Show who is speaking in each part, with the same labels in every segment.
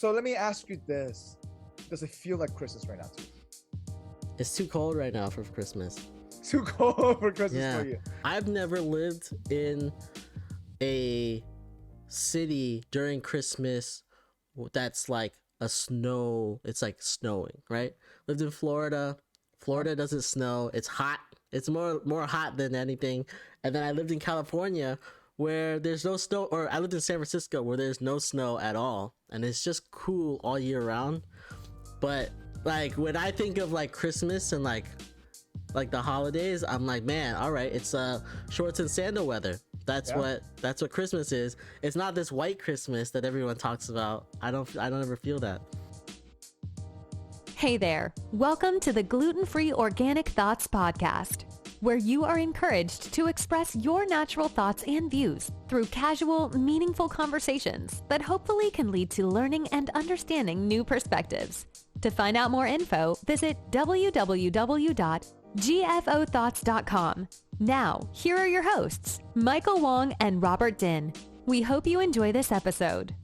Speaker 1: So let me ask you this. Does it feel like Christmas right now to you?
Speaker 2: It's too cold right now for Christmas.
Speaker 1: Too cold for Christmas for you?
Speaker 2: I've never lived in a city during Christmas that's like it's like snowing, right? Lived in Florida. Florida doesn't snow. It's hot. It's more hot than anything. And then I lived in California where there's no snow, or I lived in San Francisco where there's no snow at all, and it's just cool all year round. But like when I think of like Christmas and like the holidays, I'm like, man, all right, it's shorts and sandal weather. That's what Christmas is. It's not this white Christmas that everyone talks about. I don't ever feel that.
Speaker 3: Hey there. Welcome to the Gluten-Free Organic Thoughts podcast, where you are encouraged to express your natural thoughts and views through casual, meaningful conversations that hopefully can lead to learning and understanding new perspectives. To find out more info, visit www.gfOThoughts.com. Now, here are your hosts, Michael Wong and Robert Din. We hope you enjoy this episode.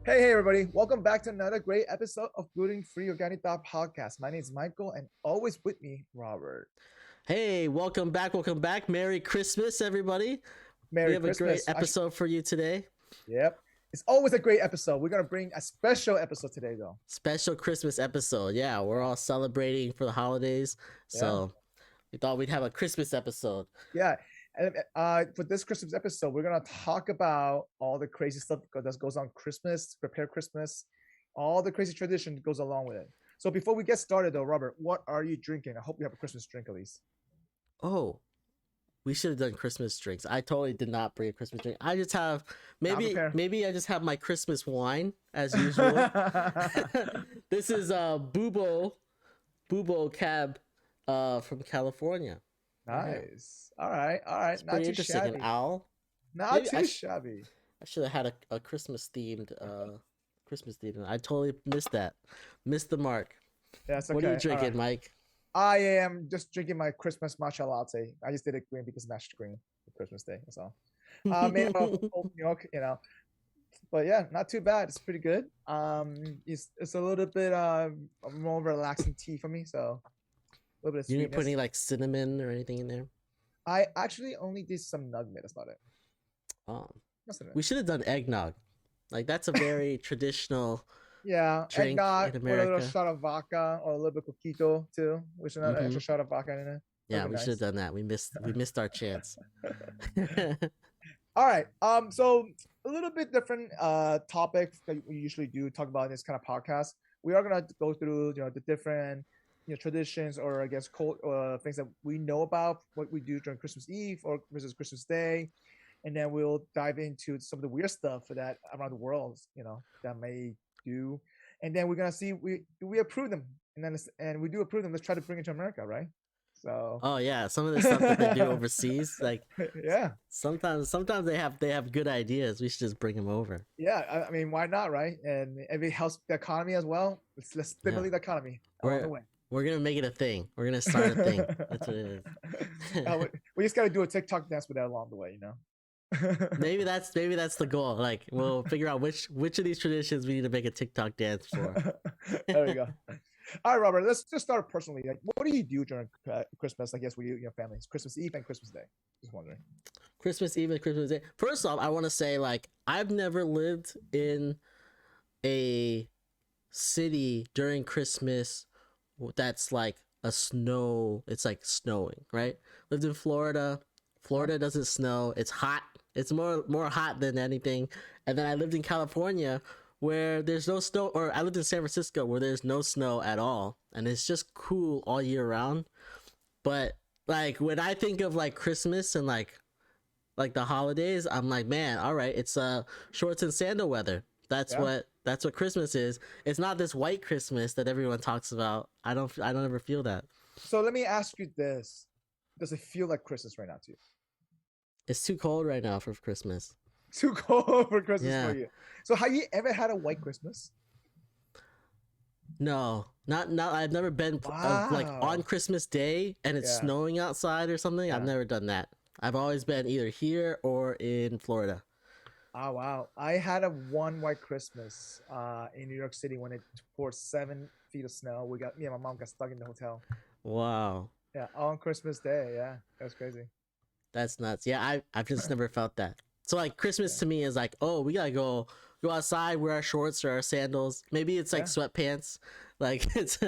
Speaker 1: Hey, everybody. Welcome back to another great episode of Gluten-Free Organic Thought Podcast. My name is Michael, and always with me, Robert.
Speaker 2: Hey, welcome back. Merry Christmas, everybody.
Speaker 1: Merry
Speaker 2: We have
Speaker 1: Christmas.
Speaker 2: a great episode for you today.
Speaker 1: Yep. It's always a great episode. We're going to bring a special episode today, though.
Speaker 2: Special Christmas episode. Yeah, we're all celebrating for the holidays. So we thought we'd have a Christmas episode.
Speaker 1: Yeah. And for this Christmas episode, we're going to talk about all the crazy stuff that goes on Christmas, prepare Christmas, all the crazy tradition that goes along with it. So before we get started, though, Robert, what are you drinking? I hope you have a Christmas drink at least.
Speaker 2: Oh, we should have done Christmas drinks. I totally did not bring a Christmas drink. I just have maybe I just have my Christmas wine as usual. This is Bubo Cab from California.
Speaker 1: Nice. All right.
Speaker 2: It's
Speaker 1: Not
Speaker 2: pretty
Speaker 1: too
Speaker 2: interesting.
Speaker 1: shabby.
Speaker 2: An owl.
Speaker 1: Not too shabby.
Speaker 2: I should have had a Christmas themed I totally missed that. Missed the mark.
Speaker 1: Yeah, it's okay.
Speaker 2: What are you drinking, Mike?
Speaker 1: I am just drinking my Christmas matcha latte. I just did it green because matcha green for Christmas Day. That's all. Made out of oat milk, But yeah, not too bad. It's pretty good. It's a little bit more relaxing tea for me, so a little bit of sweetness.
Speaker 2: You didn't put any like cinnamon or anything in there?
Speaker 1: I actually only did some nutmeg. That's about it.
Speaker 2: We should have done eggnog. Like that's a very traditional drink
Speaker 1: eggnog
Speaker 2: in
Speaker 1: with a little
Speaker 2: America.
Speaker 1: shot of vodka or a little bit of coquito too. We should have an extra shot of vodka in it.
Speaker 2: Yeah, we should have done that. We missed our chance.
Speaker 1: All right. So a little bit different topic that we usually do talk about in this kind of podcast. We are gonna go through the different traditions, or I guess things that we know about what we do during Christmas Eve or versus Christmas Day, and then we'll dive into some of the weird stuff that around the world that may do, and then we're gonna see we approve them, and we do approve them. Let's try to bring it to America, right? So
Speaker 2: Some of the stuff that they do overseas, like sometimes they have good ideas. We should just bring them over.
Speaker 1: I mean, why not, right? And if it helps the economy as well, let's stimulate the economy along the way.
Speaker 2: We're gonna make it a thing. We're gonna start a thing. That's what it is.
Speaker 1: We just gotta do a TikTok dance with that along the way,
Speaker 2: Maybe that's the goal. Like we'll figure out which of these traditions we need to make a TikTok dance for.
Speaker 1: There we go. All right, Robert. Let's just start personally. Like, what do you do during Christmas? I guess with your family. It's Christmas Eve and Christmas Day. Just wondering.
Speaker 2: Christmas Eve and Christmas Day. First off, I want to say like I've never lived in a city during Christmas that's like it's like snowing, right? Lived in Florida. Florida doesn't snow. It's hot. It's more hot than anything. And then I lived in California where there's no snow, or I lived in San Francisco where there's no snow at all, and it's just cool all year round. But like when I think of like Christmas and like the holidays, I'm like, man, all right, it's shorts and sandal weather. That's what Christmas is. It's not this white Christmas that everyone talks about. I don't ever feel that.
Speaker 1: So let me ask you this. Does it feel like Christmas right now to you?
Speaker 2: It's too cold right now for Christmas.
Speaker 1: Too cold for Christmas for you. So have you ever had a white Christmas?
Speaker 2: No, not. I've never been like on Christmas Day and it's snowing outside or something. I've never done that. I've always been either here or in Florida.
Speaker 1: Oh wow! I had a one white Christmas in New York City when it poured 7 feet of snow. We got me and my mom got stuck in the hotel.
Speaker 2: Wow.
Speaker 1: Yeah, on Christmas Day. Yeah, that was crazy.
Speaker 2: That's nuts. Yeah, I've just never felt that. So like Christmas
Speaker 1: Yeah,
Speaker 2: to me is like, oh, we gotta go outside, wear our shorts or our sandals. Maybe it's like
Speaker 1: yeah,
Speaker 2: sweatpants. Like it's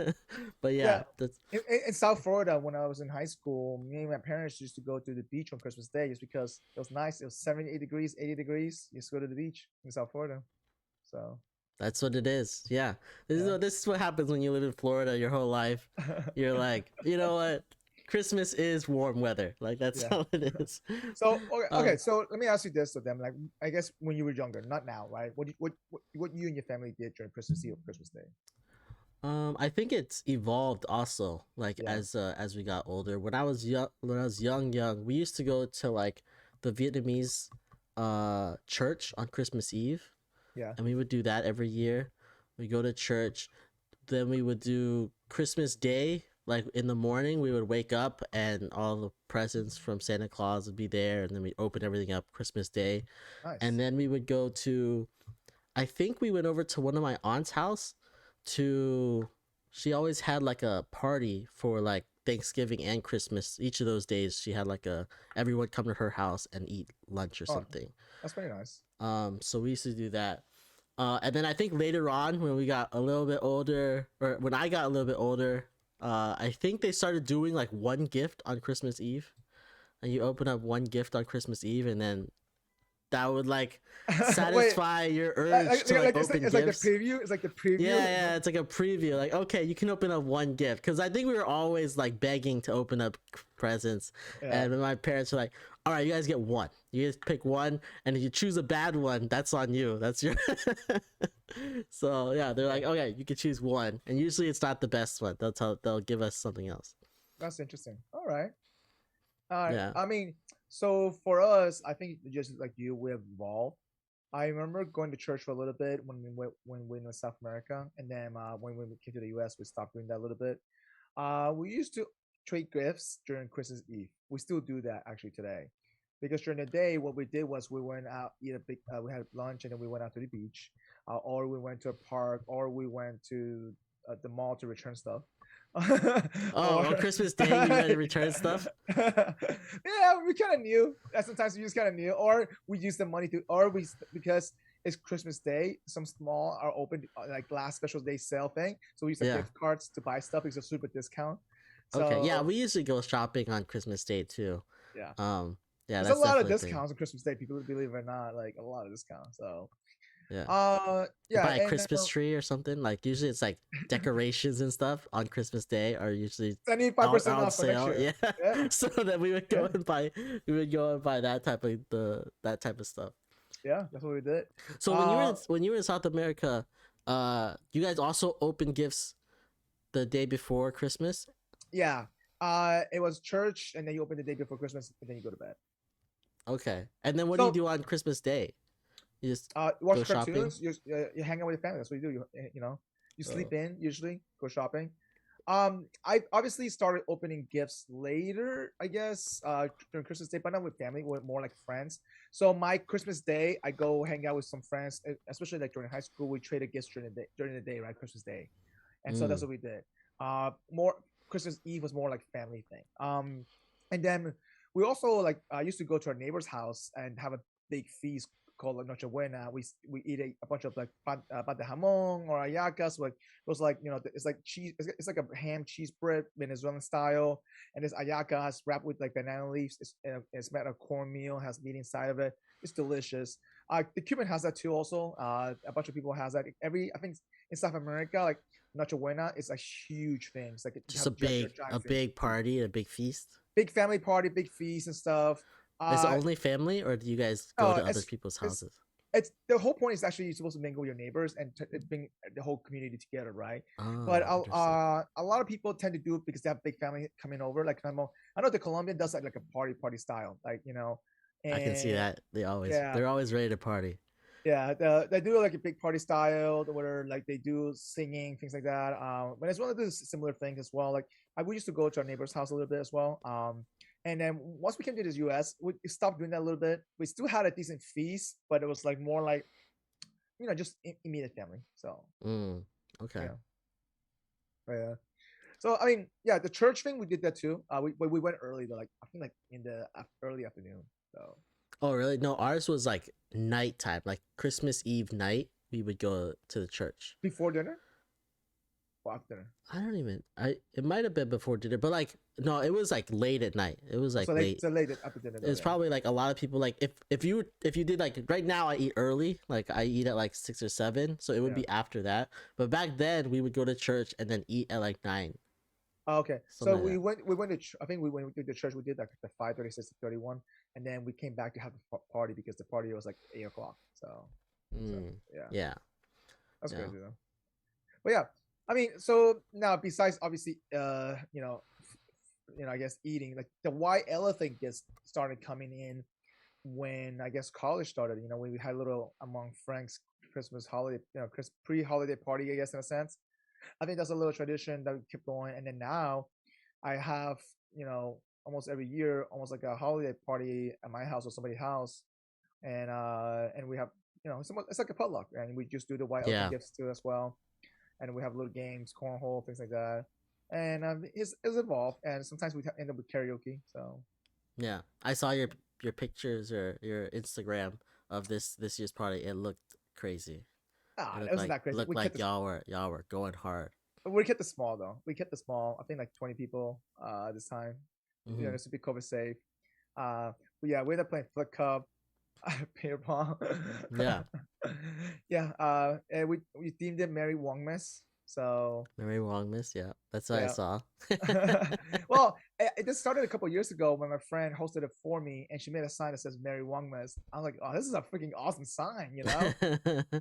Speaker 2: but
Speaker 1: yeah.
Speaker 2: yeah, that's
Speaker 1: In South Florida, when I was in high school, me and my parents used to go to the beach on Christmas Day just because it was nice. It was 78 degrees, 80 degrees. You just go to the beach in South Florida. So
Speaker 2: that's what it is. Yeah.
Speaker 1: yeah.
Speaker 2: This is what happens when you live in Florida your whole life. You're like, you know what? Christmas is warm weather. Like that's
Speaker 1: Yeah.
Speaker 2: all it is.
Speaker 1: So okay, okay,
Speaker 2: Um
Speaker 1: so let me ask you this to them. Like, I guess when you were younger, not now, right? What you and your family did during Christmas Eve or Christmas Day?
Speaker 2: I think it's evolved also, like
Speaker 1: Yeah,
Speaker 2: as we got older. When I was young, we used to go to like the Vietnamese church on Christmas Eve,
Speaker 1: yeah.
Speaker 2: and we would do that every year. We go to church, then we would do Christmas Day. Like in the morning, we would wake up and all the presents from Santa Claus would be there, and then we open everything up Christmas Day, and
Speaker 1: Nice.
Speaker 2: then we would go to. I think we went over to one of my aunt's house to. She always had like a party for like Thanksgiving and Christmas. Each of those days, she had like a everyone come to her house and eat lunch or
Speaker 1: Oh,
Speaker 2: something.
Speaker 1: that's very nice.
Speaker 2: So we used to do that. And then I think later on, when we got a little bit older, or when I got a little bit older, I think they started doing like one gift on Christmas Eve, and you open up one gift on Christmas Eve, and then that would like
Speaker 1: Wait,
Speaker 2: satisfy your urge to like
Speaker 1: it's
Speaker 2: open
Speaker 1: like the
Speaker 2: gifts.
Speaker 1: preview. It's like the preview.
Speaker 2: Yeah, yeah, it's like a preview. Like, okay, you can open up one gift because I think we were always like begging to open up presents,
Speaker 1: Yeah,
Speaker 2: and my parents were like, "All right, you guys get one. You guys pick one, and if you choose a bad one, that's on you. That's your." So yeah, they're like, "Okay, you can choose one," and usually it's not the best one. They'll give us something else.
Speaker 1: that's interesting. All right, all right.
Speaker 2: Yeah.
Speaker 1: I mean, so for us, I think just like you, we have evolved. I remember going to church for a little bit when we went to South America, and then when we came to the U.S., we stopped doing that a little bit. We used to trade gifts during Christmas Eve. We still do that actually today, because during the day, what we did was we went out, eat a big, we had lunch, and then we went out to the beach, or we went to a park, or we went to the mall to return stuff.
Speaker 2: Oh,
Speaker 1: Or
Speaker 2: on Christmas Day, you gotta return stuff.
Speaker 1: yeah, we kind of knew. Sometimes we just kind of knew, or we use the money to, or because it's Christmas Day. Some small are open, like last special day sale thing. So we use the
Speaker 2: Yeah.
Speaker 1: gift cards to buy stuff. It's a super discount.
Speaker 2: Okay. Yeah,
Speaker 1: So
Speaker 2: we usually go shopping on Christmas Day too.
Speaker 1: yeah,
Speaker 2: Yeah,
Speaker 1: there's a
Speaker 2: that's
Speaker 1: lot of
Speaker 2: definitely a thing.
Speaker 1: discounts on Christmas Day. People believe it or not, like a lot of discounts. So
Speaker 2: Yeah. You
Speaker 1: yeah,
Speaker 2: buy a
Speaker 1: and
Speaker 2: Christmas tree or something. Like usually it's like decorations and stuff on Christmas Day are usually
Speaker 1: 75%
Speaker 2: on
Speaker 1: off for next
Speaker 2: sale.
Speaker 1: year.
Speaker 2: Yeah.
Speaker 1: Yeah,
Speaker 2: So then we would go
Speaker 1: yeah,
Speaker 2: and buy that type of stuff.
Speaker 1: yeah. That's what we did.
Speaker 2: So
Speaker 1: Uh,
Speaker 2: when you were in South America, you guys also open gifts the day before Christmas?
Speaker 1: yeah. It was church, and then you open the day before Christmas, and then you go to bed.
Speaker 2: Okay. And then what do you
Speaker 1: So
Speaker 2: do on Christmas Day? You just
Speaker 1: you watch
Speaker 2: go shopping?
Speaker 1: cartoons. You hang out with your family. That's what you do. You know, you
Speaker 2: Oh.
Speaker 1: sleep in usually. Go shopping. I obviously started opening gifts later, I guess, during Christmas Day, but not with family, with more like friends. So my Christmas Day, I go hang out with some friends, especially like during high school. We traded gifts during the day, right? Christmas Day, and so that's
Speaker 2: Mm.
Speaker 1: what we did. More Christmas Eve was more like family thing. And then we also like used to go to our neighbor's house and have a big feast called like Noche Buena. We eat a bunch of like pan de jamon or ayacas, like those like it's like cheese. It's like a ham cheese bread, Venezuelan style, and this ayacas wrapped with like banana leaves. It's made of cornmeal, has meat inside of it. It's delicious. The Cuban has that too. Also, a bunch of people has that. I think in South America, like Noche Buena is a huge thing. It's like
Speaker 2: Just a
Speaker 1: your giant
Speaker 2: big party, a big feast.
Speaker 1: big family party, big feast and stuff.
Speaker 2: Is it
Speaker 1: Uh,
Speaker 2: only family, or do you guys go
Speaker 1: no,
Speaker 2: to other people's
Speaker 1: it's
Speaker 2: houses?
Speaker 1: it's the whole point is actually you're supposed to mingle with your neighbors and bring the whole community together, right? But
Speaker 2: Oh, interesting.
Speaker 1: a lot of people tend to do it because they have big family coming over. Like I know the Colombian does like a party style, like
Speaker 2: I can see
Speaker 1: and
Speaker 2: that.
Speaker 1: yeah,
Speaker 2: They're always ready to party.
Speaker 1: yeah, they do like a big party style where like they do singing things like that. But as well as similar things as well. Like we used to go to our neighbor's house a little bit as well. And then once we came to the US, we stopped doing that a little bit. We still had a decent feast, but it was like more like, just immediate family. So
Speaker 2: Okay.
Speaker 1: yeah, but, yeah. So I mean, yeah, the church thing we did that too. We went early though, like I think like in the early afternoon. So
Speaker 2: Oh, really? No, ours was like nighttime, like Christmas Eve night. We would go to the church.
Speaker 1: before dinner or after dinner.
Speaker 2: I don't even. It might have been before dinner, but like no, it was like late at night. It was like late.
Speaker 1: So late after dinner. Though,
Speaker 2: It's probably like a lot of people like if you did like right now I eat early, like I eat at like 6 or 7, so it would be after that. But back then we would go to church and then eat at like 9.
Speaker 1: Oh, okay. So
Speaker 2: Something like
Speaker 1: we went to I think we went to the church. We did like the 5:36 to 31, and then we came back to have the party because the party was like 8 o'clock. So yeah,
Speaker 2: yeah.
Speaker 1: that's
Speaker 2: Yeah.
Speaker 1: crazy though. But yeah, I mean, so now besides obviously I guess eating, like the white elephant gets started coming in when I guess college started. When we had a little among Frank's Christmas holiday, pre-holiday party, I guess in a sense. I think that's a little tradition that we keep going. And then now I have, almost every year, almost like a holiday party at my house or somebody's house. And we have, it's like a potluck. And we just do the white elephant gifts too as well. And we have little games, cornhole, things like that. And it's evolved. And sometimes we end up with karaoke. So
Speaker 2: yeah, I saw your pictures or your Instagram of this year's party. It looked crazy.
Speaker 1: It wasn't that crazy.
Speaker 2: Looked like y'all were going hard.
Speaker 1: We kept it small though. We kept it small. I think like 20 people this time. Just to be COVID safe. But yeah, we ended up playing Flip Cup, beer pong.
Speaker 2: Yeah.
Speaker 1: Yeah. And we themed it Merry Wongmas. So
Speaker 2: Merry Wongmas, yeah, that's what I saw.
Speaker 1: Well, it just started a couple years ago when my friend hosted it for me, and she made a sign that says "Merry Wongmas." I'm like, "Oh, this is a freaking awesome sign,"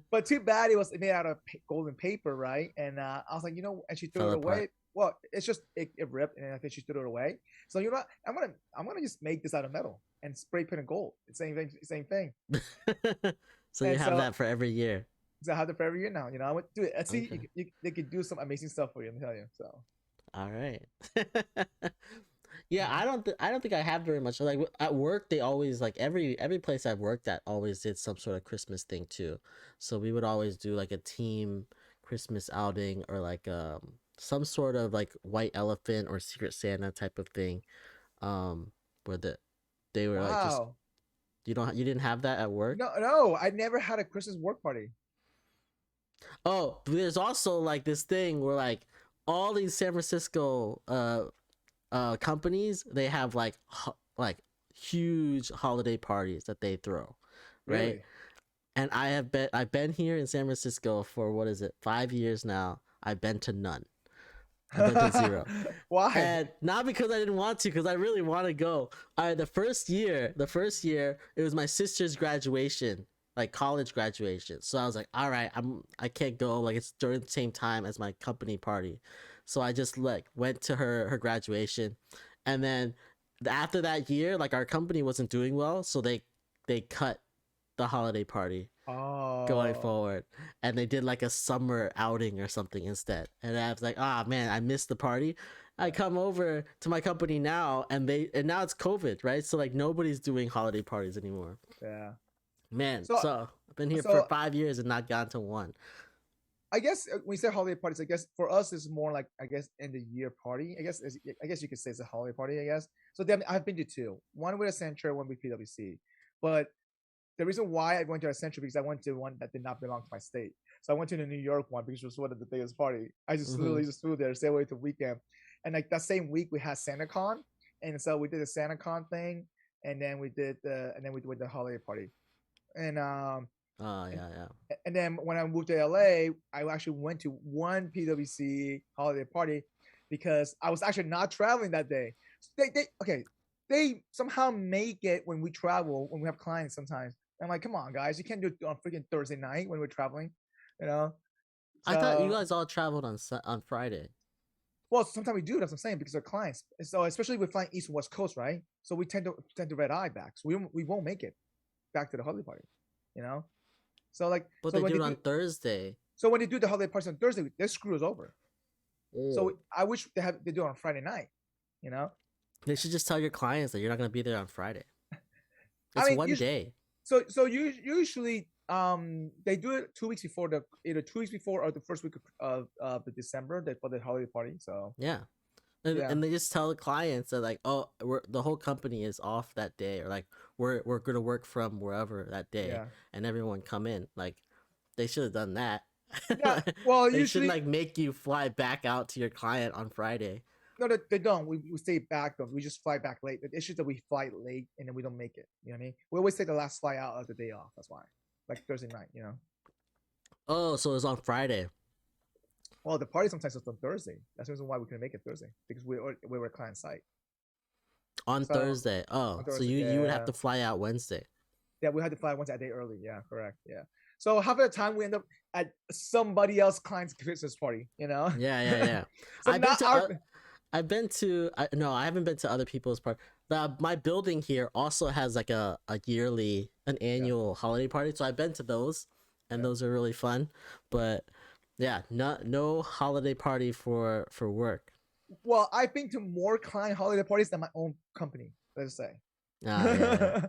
Speaker 1: But too bad it was made out of golden paper, right? And I was like, and she threw it away. Well, it's just it ripped, and I think she threw it away. So I'm gonna just make this out of metal and spray paint it gold. It's same thing.
Speaker 2: So you have that for every year.
Speaker 1: So I have it for every year now. I would do it. I see they could do some amazing stuff for you. Let me tell you. So.
Speaker 2: All right. Yeah, I don't think I have very much. Like at work, they always like every place I've worked at always did some sort of Christmas thing too. So we would always do like a team Christmas outing or like some sort of like white elephant or Secret Santa type of thing. Where they were like just you didn't have that at work?
Speaker 1: No, I never had a Christmas work party.
Speaker 2: Oh, there's also like this thing where like all these San Francisco companies, they have like huge holiday parties that they throw, right?
Speaker 1: Really?
Speaker 2: And I've been here in San Francisco for 5 years now. I've been to none. I've been to 0.
Speaker 1: Why?
Speaker 2: And not because I didn't want to, because I really want to go. The first year, it was my sister's graduation, like college graduation. So I was like, all right, I can't go. Like it's during the same time as my company party. So I just like went to her graduation. And then after that year, like our company wasn't doing well. So they cut the holiday party going forward. And they did like a summer outing or something instead. And I was like, man, I missed the party. I come over to my company now and now it's COVID, right? So like nobody's doing holiday parties anymore.
Speaker 1: Yeah.
Speaker 2: Man, so I've been here for 5 years and not gotten to one.
Speaker 1: I guess when you say holiday parties, I guess for us it's more like end of year party. I guess you could say it's a holiday party. I guess so. Then I've been to 2. One with Accenture, one with PwC. But the reason why I went to Accenture because I went to one that did not belong to my state. So I went to the New York one because it was one of the biggest party. I just literally just flew there, stayed away to the weekend, and like that same week we had SantaCon, and so we did a SantaCon thing, and then we did the holiday party. And and then when I moved to LA, I actually went to one PwC holiday party because I was actually not traveling that day. So they somehow make it when we travel, when we have clients sometimes. I'm like, come on, guys, you can't do it on freaking Thursday night when we're traveling, So,
Speaker 2: I thought you guys all traveled on Friday.
Speaker 1: Well, sometimes we do. That's what I'm saying because our clients. So especially with flying East and West Coast, right? So we tend to red eye back. So we won't make it back to the holiday party, So like,
Speaker 2: but they do it on Thursday.
Speaker 1: So when they do the holiday party on Thursday, they screw us over. So I wish they do it on Friday night,
Speaker 2: They should just tell your clients that you're not gonna be there on Friday.
Speaker 1: I
Speaker 2: It's
Speaker 1: mean,
Speaker 2: one day.
Speaker 1: so you usually they do it 2 weeks before either 2 weeks before or the first week of the December for the holiday party. So
Speaker 2: Yeah.
Speaker 1: yeah,
Speaker 2: And they just tell the clients that like, oh, the whole company is off that day, or like we're gonna work from wherever that day,
Speaker 1: yeah,
Speaker 2: and everyone come in. Like they should have done that.
Speaker 1: yeah. Well,
Speaker 2: They shouldn't
Speaker 1: usually
Speaker 2: like make you fly back out to your client on Friday.
Speaker 1: no, they don't. We stay back though. We just fly back late. The issue is that we fly late and then we don't make it. You know what I mean? We always take the last flight out of the day off. That's why, like Thursday night. You know.
Speaker 2: Oh, so it's on Friday.
Speaker 1: Well, the party sometimes is on Thursday. That's the reason why we couldn't make it Thursday because we were client site.
Speaker 2: On
Speaker 1: So
Speaker 2: Thursday. Oh,
Speaker 1: on
Speaker 2: so
Speaker 1: Thursday,
Speaker 2: you would have
Speaker 1: yeah,
Speaker 2: to fly out Wednesday.
Speaker 1: yeah, we had to fly once a day early. Yeah, correct. Yeah. So half of the time we end up at somebody else client's Christmas party. You know.
Speaker 2: Yeah.
Speaker 1: So
Speaker 2: I've been
Speaker 1: not
Speaker 2: to
Speaker 1: our.
Speaker 2: no, I haven't been to other people's part. My building here also has like an annual holiday party. So I've been to those, and those are really fun. But yeah, no holiday party for work.
Speaker 1: Well, I've been to more client holiday parties than my own company. Let's say.
Speaker 2: Yeah.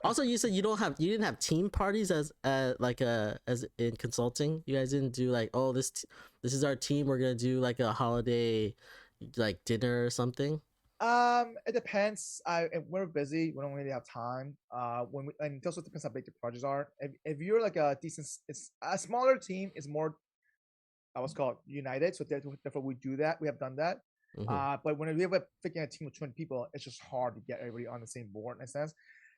Speaker 2: Also, you said you didn't have team parties as as in consulting. You guys didn't do like, oh, this is our team. We're gonna do like a holiday like dinner or something.
Speaker 1: It depends. If we're busy, we don't really have time. And it also depends how big the projects are. If you're like a decent, it's a smaller team is more, I was called united. So therefore we do that. We have done that.
Speaker 2: Mm-hmm.
Speaker 1: But when we have picking a team of 20 people, it's just hard to get everybody on the same board in a sense.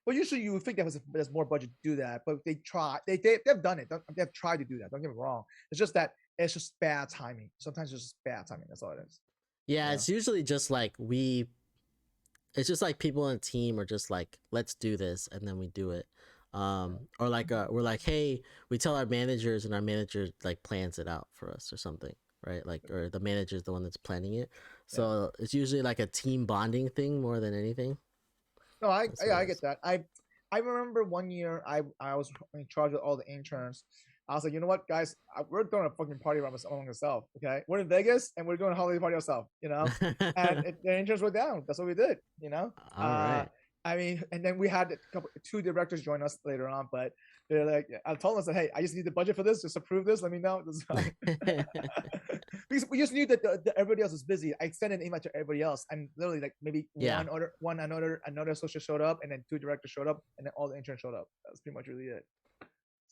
Speaker 1: But usually you would think there's more budget to do that. But they try. They've done it. They've tried to do that. Don't get me wrong. It's just that it's just bad timing. Sometimes it's just bad timing. That's all it is.
Speaker 2: Yeah,
Speaker 1: Yeah.
Speaker 2: it's usually just like it's just like people in a team are just like, let's do this, and then we do it. Or like we're like, hey, we tell our managers, and our manager like plans it out for us or something, right? Like, or the manager's the one that's planning it. So it's usually like a team bonding thing more than anything.
Speaker 1: No, I
Speaker 2: That's what
Speaker 1: yeah,
Speaker 2: it
Speaker 1: I get
Speaker 2: is.
Speaker 1: that. I remember one year I was in charge of all the interns. I was like, you know what, guys, we're throwing a fucking party around among ourselves. Okay, we're in Vegas and we're doing a holiday party ourselves. You know, and the interns were down. That's what we did. You know,
Speaker 2: All right.
Speaker 1: I mean, and then we had two directors join us later on, but they're like, I told them, I said, hey, I just need the budget for this. Just approve this. Let me know. This is fine. Because we just knew that everybody else was busy. I sent an email to everybody else, and literally like maybe
Speaker 2: Yeah.
Speaker 1: another associate showed up, and then two directors showed up, and then all the interns showed up. That's pretty much really it.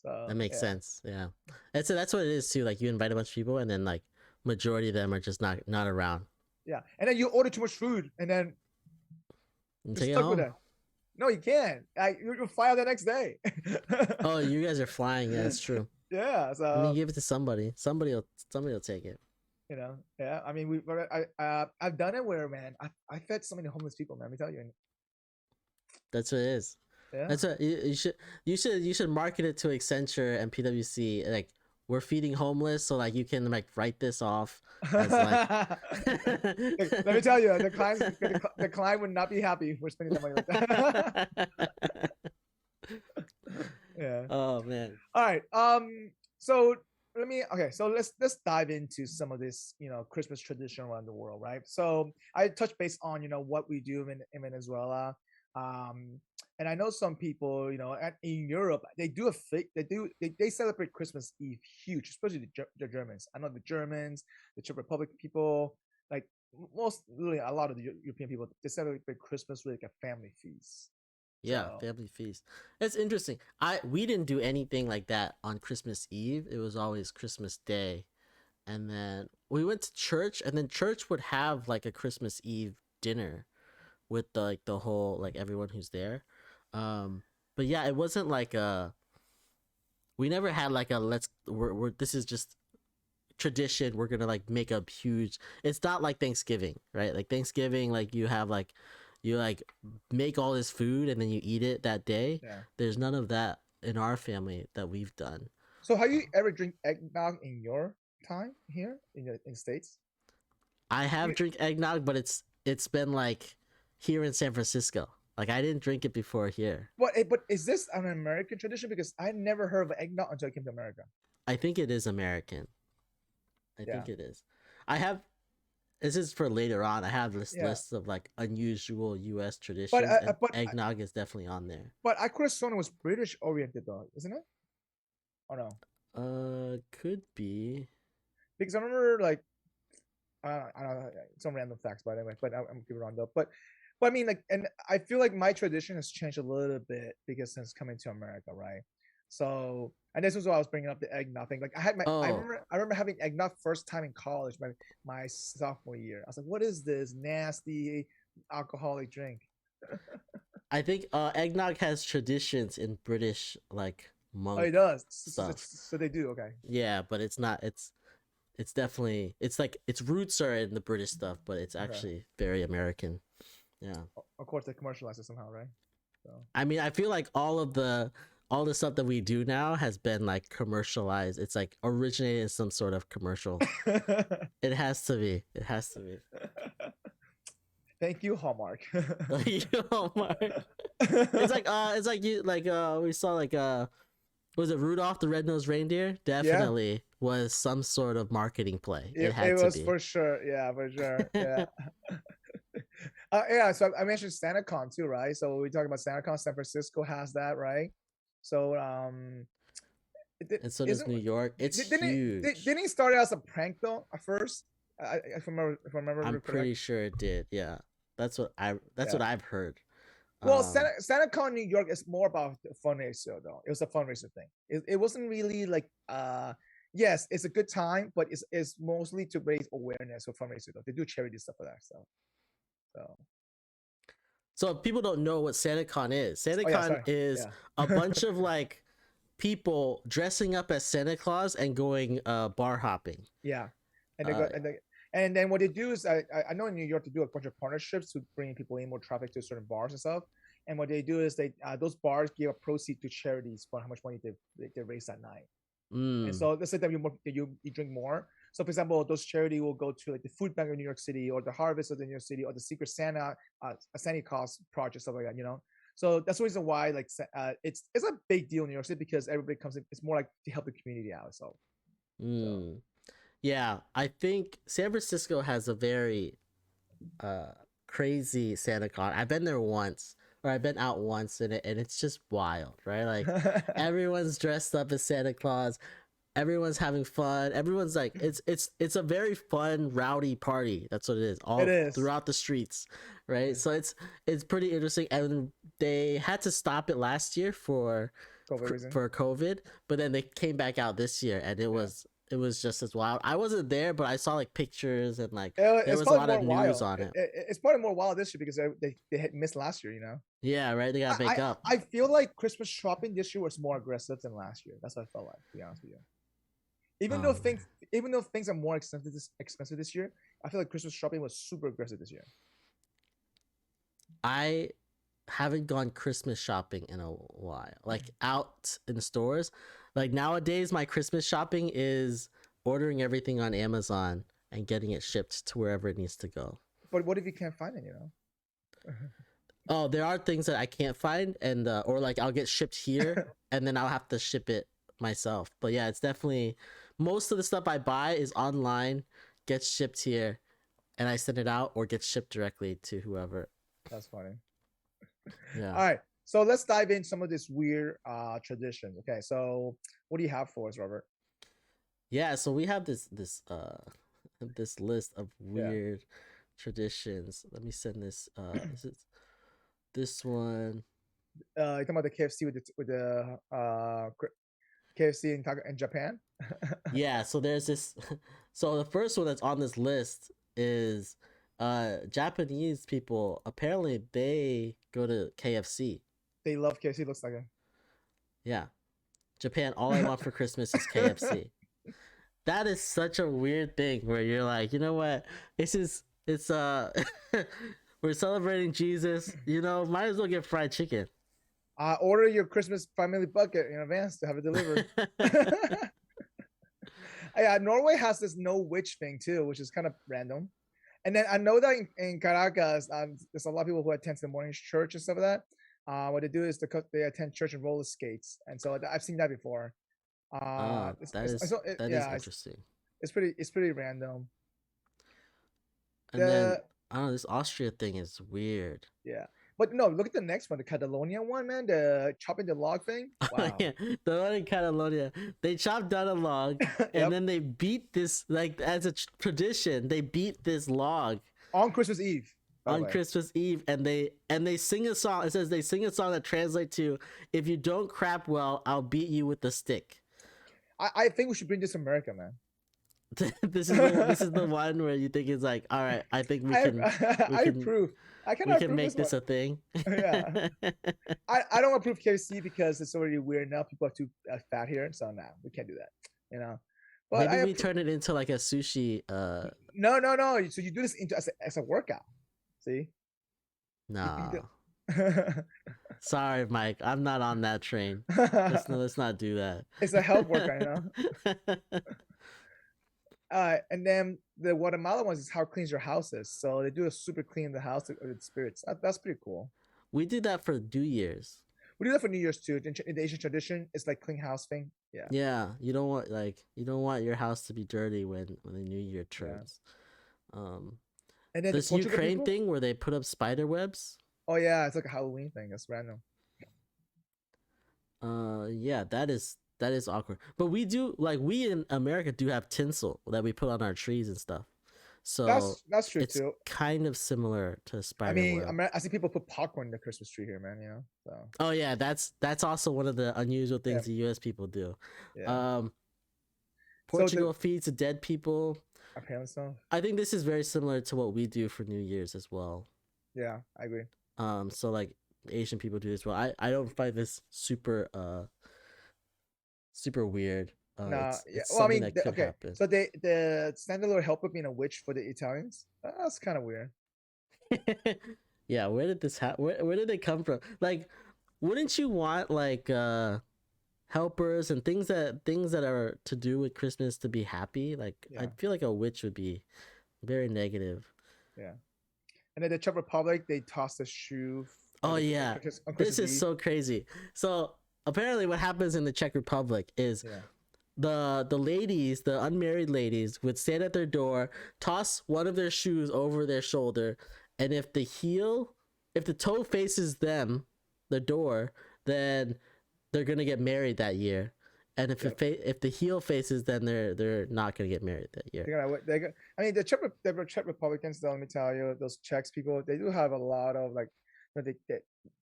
Speaker 1: So
Speaker 2: That makes
Speaker 1: yeah,
Speaker 2: sense. Yeah, that's what it is too. Like you invite a bunch of people, and then like majority of them are just not around.
Speaker 1: yeah, and then you order too much food, and then
Speaker 2: You
Speaker 1: you're
Speaker 2: take it
Speaker 1: stuck with
Speaker 2: home.
Speaker 1: it. No, you can't. You'll fly out the next day.
Speaker 2: Oh, you guys are flying. Yeah, that's true.
Speaker 1: Yeah,
Speaker 2: I mean,
Speaker 1: so
Speaker 2: give it to somebody. Somebody will take it.
Speaker 1: yeah. I mean, I've done it where, man, I fed so many homeless people, man. Let me tell you. And
Speaker 2: That's what it is.
Speaker 1: yeah.
Speaker 2: That's what you should market it to Accenture and PwC. Like, we're feeding homeless, so like you can like write this off as like.
Speaker 1: Let me tell you, the client would not be happy if we're spending that money like that. Yeah.
Speaker 2: Oh man.
Speaker 1: All right. So so let's dive into some of this, Christmas tradition around the world, right? So I touched base on, what we do in Venezuela. And I know some people, in Europe, they celebrate Christmas Eve huge, especially the Germans. I know the Germans, the Czech Republic people, like really a lot of the European people, they celebrate Christmas with like a family feast.
Speaker 2: Yeah,
Speaker 1: So
Speaker 2: family feast. It's interesting. We didn't do anything like that on Christmas Eve. It was always Christmas Day. And then we went to church, and then church would have like a Christmas Eve dinner with the whole like everyone who's there. But yeah, it wasn't like we never had like a we're this is just tradition. We're gonna like make a huge. It's not like Thanksgiving, right? Like Thanksgiving, like you like make all this food and then you eat it that day.
Speaker 1: yeah.
Speaker 2: There's none of that in our family that we've done.
Speaker 1: So have you ever drink eggnog in your time here in the States?
Speaker 2: I have
Speaker 1: You-
Speaker 2: drink eggnog, but it's been like here in San Francisco. Like I didn't drink it before here.
Speaker 1: But is this an American tradition? Because I never heard of eggnog until I came to America.
Speaker 2: I think it is American. I
Speaker 1: Yeah.
Speaker 2: think it is. I have this is for later on. I have this
Speaker 1: Yeah,
Speaker 2: list of like unusual U.S.
Speaker 1: but
Speaker 2: traditions, and eggnog is definitely on there.
Speaker 1: I could have sworn it was British oriented though, isn't it? Or no?
Speaker 2: Could be.
Speaker 1: Because I remember like I don't know some random facts, but anyway. But I'm giving it on though. But I mean like, and I feel like my tradition has changed a little bit because since coming to America, right? So, and this was why I was bringing up the eggnog thing. Like
Speaker 2: Oh,
Speaker 1: I remember having eggnog first time in college, my sophomore year. I was like, what is this nasty alcoholic drink?
Speaker 2: I think eggnog has traditions in British like
Speaker 1: Oh, it
Speaker 2: monk
Speaker 1: does.
Speaker 2: stuff.
Speaker 1: So they do. Okay.
Speaker 2: Yeah, but it's not. It's definitely it's like its roots are in the British stuff, but it's
Speaker 1: Okay.
Speaker 2: actually very American. Yeah.
Speaker 1: Of course, they commercialize it somehow, right? So.
Speaker 2: I mean, I feel like all the stuff that we do now has been like commercialized. It's like originated in some sort of commercial. It has to be. It has to be.
Speaker 1: Thank you, Hallmark.
Speaker 2: Oh my. It's like you like we saw like was it Rudolph the Red-Nosed Reindeer?
Speaker 1: Yeah,
Speaker 2: Definitely was some sort of marketing play. It
Speaker 1: it
Speaker 2: had to
Speaker 1: was
Speaker 2: be.
Speaker 1: for sure. Yeah, for sure. Yeah. Yeah. So I mentioned SantaCon too, right? So we talk about SantaCon. San Francisco has that, right? So
Speaker 2: And so does
Speaker 1: isn't
Speaker 2: New York. It's huge.
Speaker 1: didn't he start as a prank though at first? If I
Speaker 2: I'm
Speaker 1: remember correct.
Speaker 2: pretty sure it did. Yeah. That's
Speaker 1: Yeah.
Speaker 2: what I've heard.
Speaker 1: Well,
Speaker 2: Um
Speaker 1: SantaCon New York is more about the fundraiser though. It was a fundraiser thing. It wasn't really like yes, it's a good time, but it's mostly to raise awareness for fundraiser though. They do charity stuff for that stuff. So
Speaker 2: so if people don't know what SantaCon is.
Speaker 1: oh yeah,
Speaker 2: SantaCon
Speaker 1: sorry.
Speaker 2: is a
Speaker 1: Yeah.
Speaker 2: bunch of like people dressing up as Santa Claus and going bar hopping.
Speaker 1: Yeah. And they
Speaker 2: Uh
Speaker 1: go and then what they do is I know in New York they do a bunch of partnerships to bring people in more traffic to certain bars and stuff. And what they do is they those bars give a proceed to charities for how much money they raise that night. And
Speaker 2: mm,
Speaker 1: so let's say that you drink more. So for example, those charity will go to like the food bank of New York City or the harvest of the New York City or the Secret Santa Santa Claus project, stuff like that, you know. So that's the reason why like it's a big deal in New York City because everybody comes in. It's more like to help the community out. So
Speaker 2: mm. Yeah, I think San Francisco has a very uh crazy SantaCon. I've been there once, or I've been out once in it, and it's just wild, right? Like everyone's dressed up as Santa Claus, everyone's having fun, everyone's like it's a very fun, rowdy party. That's what it is,
Speaker 1: it
Speaker 2: all
Speaker 1: is.
Speaker 2: throughout the streets, right? So it's pretty interesting, and they had to stop it last year
Speaker 1: COVID reason.
Speaker 2: for COVID, but then they came back out this year, and
Speaker 1: Yeah.
Speaker 2: it was just as wild. I wasn't there, but I saw like pictures and like there
Speaker 1: It's
Speaker 2: was a
Speaker 1: probably
Speaker 2: lot
Speaker 1: more
Speaker 2: of news
Speaker 1: wild.
Speaker 2: on it.
Speaker 1: It's probably more wild this year because they had missed last year, you know.
Speaker 2: Yeah, right. They gotta make up.
Speaker 1: I feel like Christmas shopping this year was more aggressive than last year. That's what I felt like, to be honest with you. Even though
Speaker 2: Oh man,
Speaker 1: things are more expensive this year, I feel like Christmas shopping was super aggressive this year.
Speaker 2: I haven't gone Christmas shopping in a while. Like out in stores. Like nowadays, my Christmas shopping is ordering everything on Amazon and getting it shipped to wherever it needs to go.
Speaker 1: But what if you can't find it? You know.
Speaker 2: Oh, there are things that I can't find, and or like I'll get shipped here, and then I'll have to ship it myself. But yeah, it's definitely most of the stuff I buy is online, gets shipped here, and I send it out or gets shipped directly to whoever.
Speaker 1: That's funny.
Speaker 2: Yeah.
Speaker 1: All right, so let's dive in some of this weird traditions. Okay, so what do you have for us, Robert?
Speaker 2: Yeah, so we have this list of
Speaker 1: Yeah.
Speaker 2: weird traditions. Let me send this is it this one?
Speaker 1: You talking about the KFC with the KFC in Japan?
Speaker 2: Yeah, so there's this so the first one that's on this list is Japanese people apparently they go to KFC.
Speaker 1: They love KFC. Looks like it.
Speaker 2: Yeah. Japan, all I want for Christmas is KFC. That is such a weird thing where you're like, you know what? It's we're celebrating Jesus, you know, might as well get fried chicken.
Speaker 1: Order your Christmas family bucket in advance to have it delivered. Yeah, Norway has this no witch thing too, which is kind of random. And then I know that in Caracas, there's a lot of people who attend the morning church and stuff like that. What they do is they attend church and roller skates, and so I've seen that before.
Speaker 2: Oh, that is
Speaker 1: Yeah,
Speaker 2: interesting.
Speaker 1: it's pretty random.
Speaker 2: And then
Speaker 1: The
Speaker 2: I don't know, this Austria thing is weird.
Speaker 1: yeah, but no, look at the next one, the Catalonia one, man. The chopping the log thing. Wow.
Speaker 2: Yeah, the one in Catalonia, they chopped down a log and
Speaker 1: Yep.
Speaker 2: then they beat this like as a tradition. They beat this log
Speaker 1: On Christmas Eve, by the
Speaker 2: on
Speaker 1: way.
Speaker 2: Christmas Eve, and they sing a song. It says they sing a song that translates to "If you don't crap well, I'll beat you with the stick."
Speaker 1: I think we should bring this to America, man.
Speaker 2: This is the one where you think it's like, all right, I think we can
Speaker 1: I
Speaker 2: can
Speaker 1: approve. I
Speaker 2: we
Speaker 1: cannot
Speaker 2: can
Speaker 1: approve
Speaker 2: make
Speaker 1: this
Speaker 2: this a thing.
Speaker 1: Yeah. I don't approve KFC because it's already weird now. People are too fat here, so nah, we can't do that. You know. But
Speaker 2: Maybe we turn it into like a sushi.
Speaker 1: No. So you do this into as a workout. See?
Speaker 2: No.
Speaker 1: You
Speaker 2: Sorry, Mike. I'm not on that train. Let's not do that.
Speaker 1: It's a health workout, you know. And then the Guatemala ones is how clean your house is. So they do a super clean the house with spirits. That's pretty cool.
Speaker 2: We do that for New Year's.
Speaker 1: We do that for New Year's too. In the Asian tradition, it's like clean house thing. Yeah.
Speaker 2: Yeah, you don't want your house to be dirty when the New Year turns. Yeah.
Speaker 1: And then
Speaker 2: this Ukraine thing where they put up spider webs.
Speaker 1: Oh yeah, it's like a Halloween thing. It's random.
Speaker 2: Yeah, that is awkward. But we in America do have tinsel that we put on our trees and stuff. So
Speaker 1: that's true
Speaker 2: it's
Speaker 1: too.
Speaker 2: Kind of similar to spider web.
Speaker 1: I see people put popcorn in the Christmas tree here, man. You know. So.
Speaker 2: Oh yeah, that's also one of the unusual things the U.S. people do. Yeah. Portugal feeds the dead people.
Speaker 1: Apparently so.
Speaker 2: I think this is very similar to what we do for New Year's as well.
Speaker 1: Yeah, I agree.
Speaker 2: So like Asian people do this well. I don't find this super weird. It's
Speaker 1: well, I mean,
Speaker 2: happen.
Speaker 1: So the Santa Lord helper being a witch for the Italians, that's kind of weird.
Speaker 2: Yeah, where did this where did they come from? Like, wouldn't you want like helpers and things that are to do with Christmas to be happy? Like, I feel like a witch would be very negative.
Speaker 1: Yeah. And then the Czech Republic, they toss the shoe.
Speaker 2: Oh yeah, this is so crazy. So apparently, what happens in the Czech Republic is the ladies, the unmarried ladies, would stand at their door, toss one of their shoes over their shoulder, and if the toe faces them, the door, then they're gonna get married that year. And if if the heel faces, then they're not gonna get married that year.
Speaker 1: I mean, the Czech Republicans, though, let me tell you, those Czechs people, they do have a lot of like, they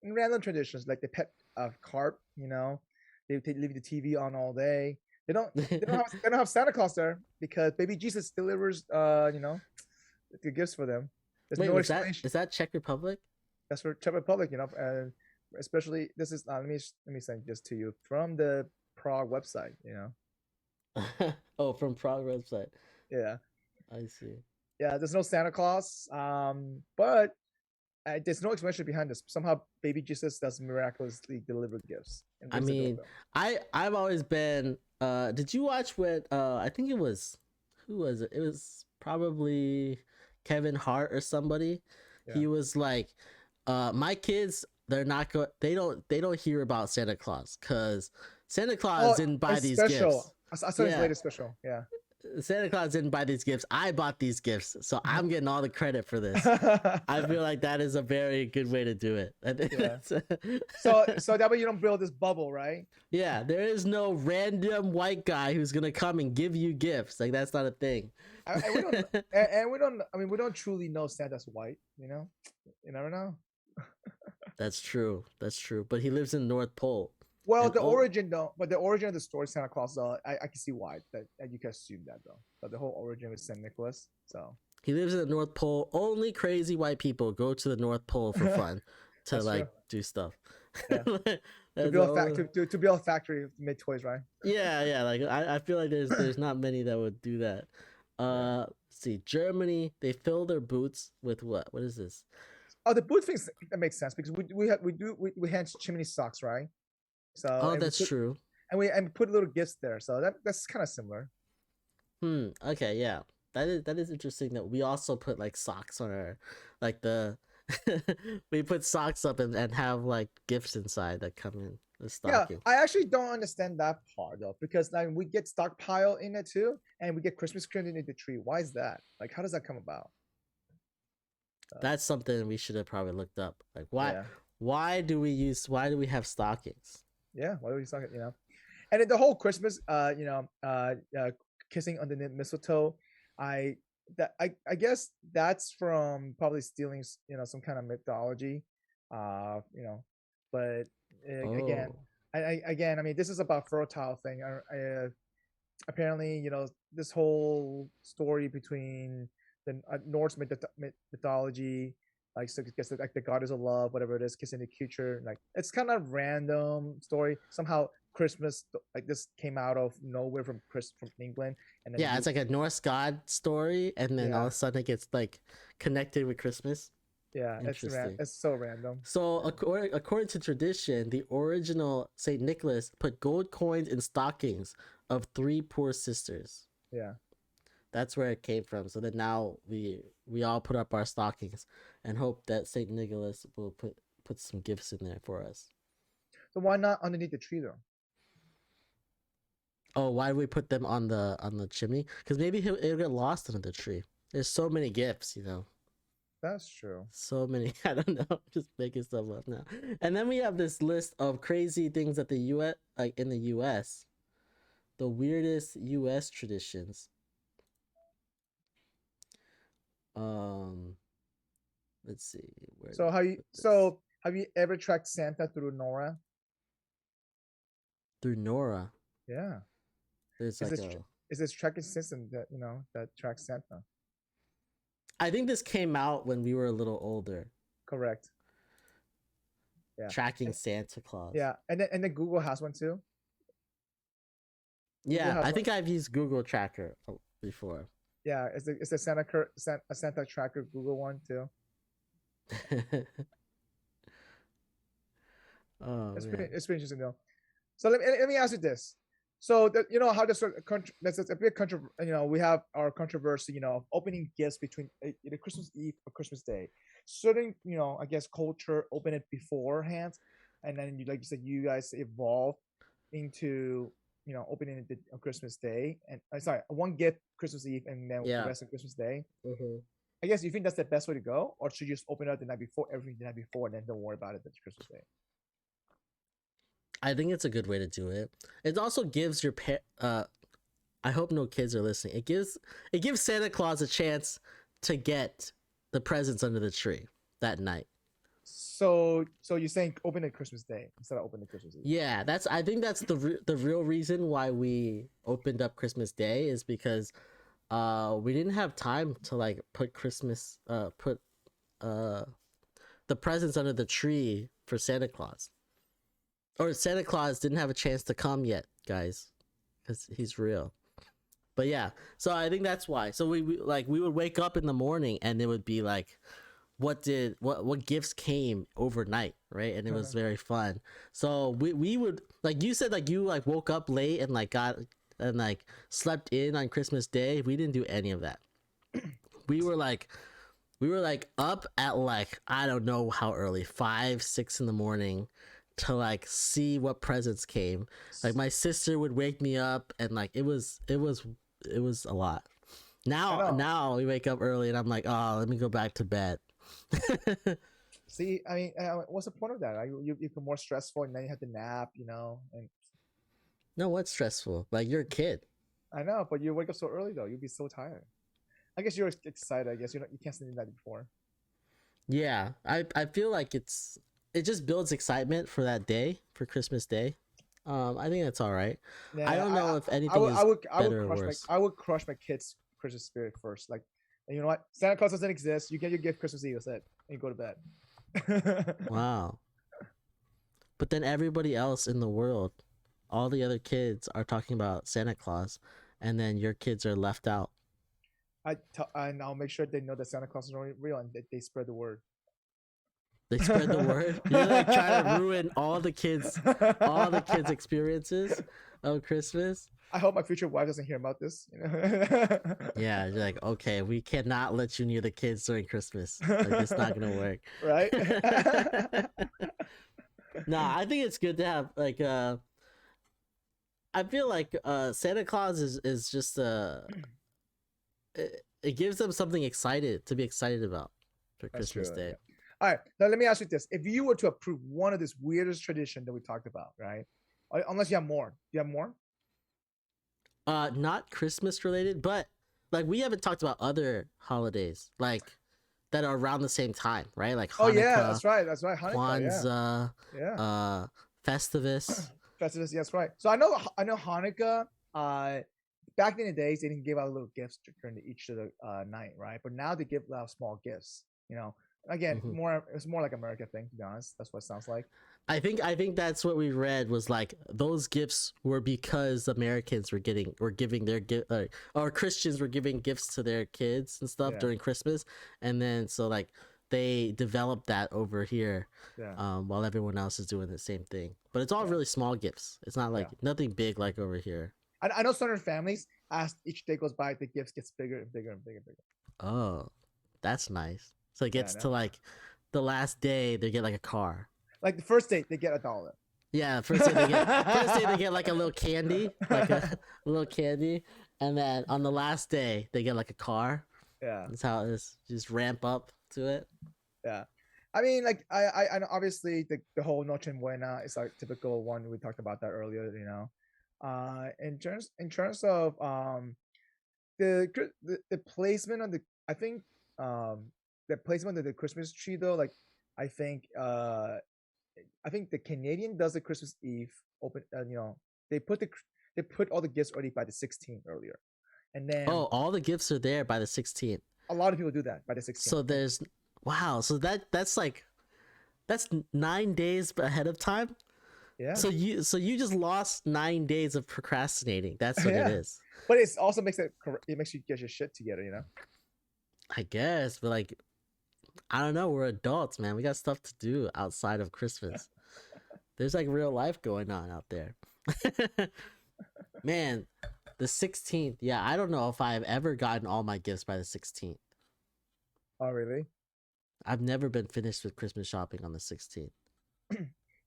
Speaker 1: random traditions, like they pet a carp. You know, they leave the TV on all day. They don't have Santa Claus there because baby Jesus delivers you know, the gifts for them.
Speaker 2: There's no explanation. Is that Czech Republic?
Speaker 1: That's for Czech Republic, you know, and especially this is let me send this to you from the Prague website, you know.
Speaker 2: Oh, from Prague website.
Speaker 1: Yeah,
Speaker 2: I see.
Speaker 1: Yeah, there's no Santa Claus, but there's no explanation behind this. Somehow, baby Jesus does miraculously deliver gifts.
Speaker 2: I mean, I've always been. Did you watch what? I think it was. Who was it? It was probably Kevin Hart or somebody. Yeah. He was like, "My kids, they're not go. They don't hear about Santa Claus because Santa Claus didn't buy these gifts."
Speaker 1: I saw his latest special. Yeah.
Speaker 2: Santa Claus didn't buy these gifts. I bought these gifts, so I'm getting all the credit for this. I feel like that is a very good way to do it.
Speaker 1: Yeah. So that way you don't build this bubble, right?
Speaker 2: Yeah, there is no random white guy who's gonna come and give you gifts. Like, that's not a thing.
Speaker 1: We don't truly know Santa's white. You know, you never know.
Speaker 2: That's true. But he lives in North Pole.
Speaker 1: Well, the origin of the story, Santa Claus, I can see why that you can assume that though. But the whole origin was Saint Nicholas, so
Speaker 2: he lives in the North Pole. Only crazy white people go to the North Pole for fun, to like do stuff.
Speaker 1: Yeah. to build a factory to make toys, right?
Speaker 2: Yeah. Like I feel like there's not many that would do that. Let's see, Germany, they fill their boots with what? What is this?
Speaker 1: Oh, the boot thing, that makes sense because we hand chimney socks, right? So
Speaker 2: that's true.
Speaker 1: And we put little gifts there, so that's kind of similar.
Speaker 2: Okay, yeah, that is interesting. That we also put like socks on our, like the, we put socks up and have like gifts inside that come in the stocking.
Speaker 1: Yeah, I actually don't understand that part though, because like we get stockpile in it too, and we get Christmas cream in the tree. Why is that? Like, how does that come about?
Speaker 2: That's something we should have probably looked up. Like
Speaker 1: Yeah.
Speaker 2: why do we have stockings?
Speaker 1: Yeah. Why do we suck it? And then the whole Christmas, kissing underneath mistletoe, I I guess that's from probably stealing, some kind of mythology, but again,
Speaker 2: Oh.
Speaker 1: again, I mean, this is about fertile thing. Apparently, this whole story between the Norse mythology, like, so I guess like the goddess of love, whatever it is, kissing the future, like it's kind of random story. Somehow Christmas, like, this came out of nowhere from England, and then
Speaker 2: Yeah, it's like a Norse god story, and then all
Speaker 1: yeah,
Speaker 2: of a sudden it gets like connected with Christmas.
Speaker 1: yeah,
Speaker 2: Interesting.
Speaker 1: it's so random.
Speaker 2: So according to tradition, the original Saint Nicholas put gold coins in stockings of 3 poor sisters.
Speaker 1: Yeah.
Speaker 2: That's where it came from. So then now we all put up our stockings and hope that Saint Nicholas will put some gifts in there for us.
Speaker 1: So why not underneath the tree though?
Speaker 2: Oh, why do we put them on the chimney? Because maybe it'll get lost under the tree. There's so many gifts,
Speaker 1: That's true.
Speaker 2: So many. I don't know. Just making stuff up now. And then we have this list of crazy things that the U.S. like in the U.S. The weirdest U.S. traditions. Let's see.
Speaker 1: So have you ever tracked Santa through Nora?
Speaker 2: Through Nora?
Speaker 1: Yeah.
Speaker 2: There's
Speaker 1: Is
Speaker 2: like
Speaker 1: this is this tracking system that tracks Santa?
Speaker 2: I think this came out when we were a little older.
Speaker 1: Correct. Yeah.
Speaker 2: Tracking Santa Claus.
Speaker 1: Yeah, and then Google has one too.
Speaker 2: Yeah, I think I've used Google Tracker before.
Speaker 1: Yeah, it's a Santa Tracker Google one too.
Speaker 2: Oh,
Speaker 1: it's
Speaker 2: man.
Speaker 1: pretty interesting though. So let me ask you this. So how this country, that's a big country. We have our controversy, of opening gifts between either Christmas Eve or Christmas Day. Certain, I guess, culture open it beforehand, and then like you said, you guys evolve into opening it on Christmas Day, and sorry, one gift Christmas Eve and then the rest of Christmas Day.
Speaker 2: Mm-hmm.
Speaker 1: I guess you think that's the best way to go, or should you just open it up the night before, everything the night before, and then don't worry about it that's Christmas Day?
Speaker 2: I think it's a good way to do it. It also gives your I hope no kids are listening. It gives Santa Claus a chance to get the presents under the tree that night.
Speaker 1: So you're saying open it Christmas Day instead of opening Christmas Eve?
Speaker 2: Yeah, I think that's the real reason why we opened up Christmas Day is because we didn't have time to like put the presents under the tree for Santa Claus. Or Santa Claus didn't have a chance to come yet, guys, because he's real. But yeah, so I think that's why. So we would wake up in the morning and it would be like, what gifts came overnight, right? And it was very fun. So we would, like you said, like you like woke up late and like got and like slept in on Christmas Day. We didn't do any of that. We were like up at like, I don't know how early, 5, 6 in the morning, to like see what presents came. Like my sister would wake me up and like it was a lot. Now we wake up early and I'm like, oh, let me go back to bed.
Speaker 1: See, I mean, what's the point of that? You become more stressful and then you have to nap, and
Speaker 2: No, what's stressful? Like you're a kid.
Speaker 1: I know, but you wake up so early though, you'll be so tired. I guess you're excited. I guess you can't sleep the night before.
Speaker 2: Yeah, I feel like it just builds excitement for that day, for Christmas Day. I think that's all right. Yeah, I don't know if anything is better or worse.
Speaker 1: I would crush my kids' Christmas spirit first. Like, and you know what? Santa Claus doesn't exist. You get your gift Christmas Eve, that's it, and you go to bed.
Speaker 2: Wow. But then everybody else in the world, all the other kids are talking about Santa Claus, and then your kids are left out.
Speaker 1: And I'll make sure they know that Santa Claus is real and they spread the word.
Speaker 2: They spread the word. You're like trying to ruin all the kids' experiences of Christmas.
Speaker 1: I hope my future wife doesn't hear about this.
Speaker 2: Yeah, you're like, okay, we cannot let you near the kids during Christmas. Like, it's not gonna work,
Speaker 1: right?
Speaker 2: Nah, I think it's good to have like I feel like Santa Claus is just it gives them something to be excited about. for
Speaker 1: That's
Speaker 2: Christmas
Speaker 1: true.
Speaker 2: Day.
Speaker 1: Yeah. All right. Now let me ask you this: if you were to approve one of this weirdest tradition that we talked about, right? Unless you have more, do you have more?
Speaker 2: Not Christmas related, but like we haven't talked about other holidays like that are around the same time, right? Like
Speaker 1: Oh yeah,
Speaker 2: Hanukkah,
Speaker 1: that's right. That's right. Hanukkah. Yeah.
Speaker 2: Kwanzaa,
Speaker 1: Yeah.
Speaker 2: Festivus.
Speaker 1: Festivus. Yes, right. So I know Hanukkah. Back in the days, they didn't give out little gifts during each of the night, right? But now they give out small gifts. You know, again,
Speaker 2: Mhm.
Speaker 1: it's more like America thing. To be honest, that's what it sounds like.
Speaker 2: I think that's what we read was like those gifts were because Americans were giving their gift or Christians were giving gifts to their kids and stuff
Speaker 1: Yeah.
Speaker 2: during Christmas, and then so like they developed that over here,
Speaker 1: Yeah.
Speaker 2: while everyone else is doing the same thing. But it's all
Speaker 1: Yeah.
Speaker 2: really small gifts. It's not like
Speaker 1: Yeah.
Speaker 2: nothing big like over here.
Speaker 1: I know certain families, as each day goes by, the gifts gets bigger and bigger and bigger and bigger.
Speaker 2: Oh, that's nice. So it
Speaker 1: Yeah, I
Speaker 2: gets to
Speaker 1: know.
Speaker 2: like the last day they get like a car.
Speaker 1: Like the first date, they get $1.
Speaker 2: Yeah, first day they get like a little candy, like a little candy, and then on the last day they get like a car.
Speaker 1: Yeah.
Speaker 2: That's how it is. Just ramp up to it.
Speaker 1: Yeah. I mean, like I know obviously the whole Noche Buena is like typical one. We talked about that earlier, you know. In terms of the placement of the I think the placement of the Christmas tree though, like I think I think the Canadian does the Christmas Eve open. You know, they put all the gifts already by the 16th earlier, and then
Speaker 2: Oh, all the gifts are there by the 16th.
Speaker 1: a lot of people do that by the 16th.
Speaker 2: So there's wow. So that's like that's 9 days ahead of time.
Speaker 1: Yeah.
Speaker 2: So you just lost 9 days of procrastinating. That's what it
Speaker 1: Yeah.
Speaker 2: is.
Speaker 1: But it also makes it makes you get your shit together, you know.
Speaker 2: I guess, but like I don't know. We're adults, man. We got stuff to do outside of Christmas. There's like real life going on out there. Man, the 16th. Yeah, I don't know if I've ever gotten all my gifts by the 16th.
Speaker 1: Oh, really?
Speaker 2: I've never been finished with Christmas shopping on the 16th.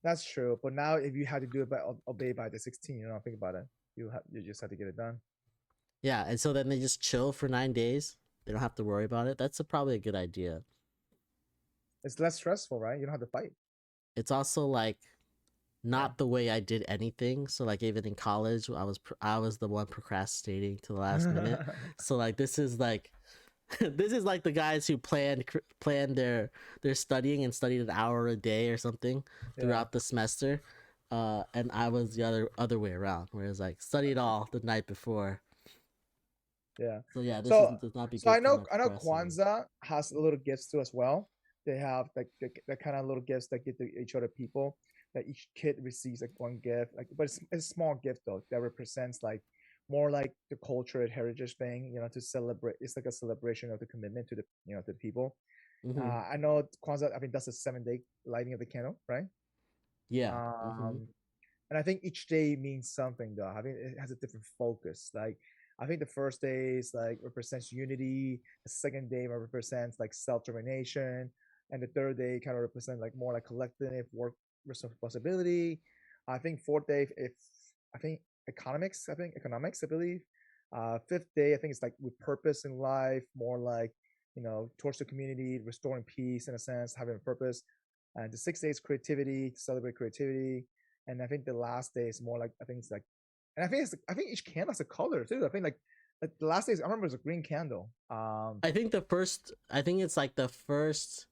Speaker 1: That's true. But now, if you had to do it by obey by the 16th, you don't think about it. You just have to get it done.
Speaker 2: Yeah, and so then they just chill for 9 days. They don't have to worry about it. That's probably a good idea.
Speaker 1: It's less stressful, right? You don't have to fight.
Speaker 2: It's also like not the way I did anything. So like even in college, I was the one procrastinating to the last minute. So like this is like this is like the guys who planned their studying and studied an hour a day or something throughout the semester. And I was the other way around, whereas like studied all the night before.
Speaker 1: Yeah.
Speaker 2: So yeah, this does not be
Speaker 1: so
Speaker 2: good.
Speaker 1: I know
Speaker 2: for my procrastinating.
Speaker 1: Kwanzaa has little gifts too as well. They have like the kind of little gifts that get to each other people. That each kid receives like one gift, like but it's a small gift though that represents like more like the culture and heritage thing, you know, to celebrate. It's like a celebration of the commitment to the to the people.
Speaker 2: Mm-hmm.
Speaker 1: I know Kwanzaa. I think that's a 7 day lighting of the candle, right?
Speaker 2: Yeah. Mm-hmm.
Speaker 1: Um, and I think each day means something though. I think it has a different focus. Like I think the first day is like represents unity. The second day represents like self-determination, and the third day kind of represents like more like collective work responsibility. I think fourth day, if I think economics, I believe. Fifth day, I think it's like with purpose in life, more like towards the community, restoring peace in a sense, having a purpose. And the sixth day is creativity, to celebrate creativity. And I think the last day is more like I think it's like, and I think each candle has a color too. I think like the last day is, I remember it was a green candle.
Speaker 2: I think I think it's like the first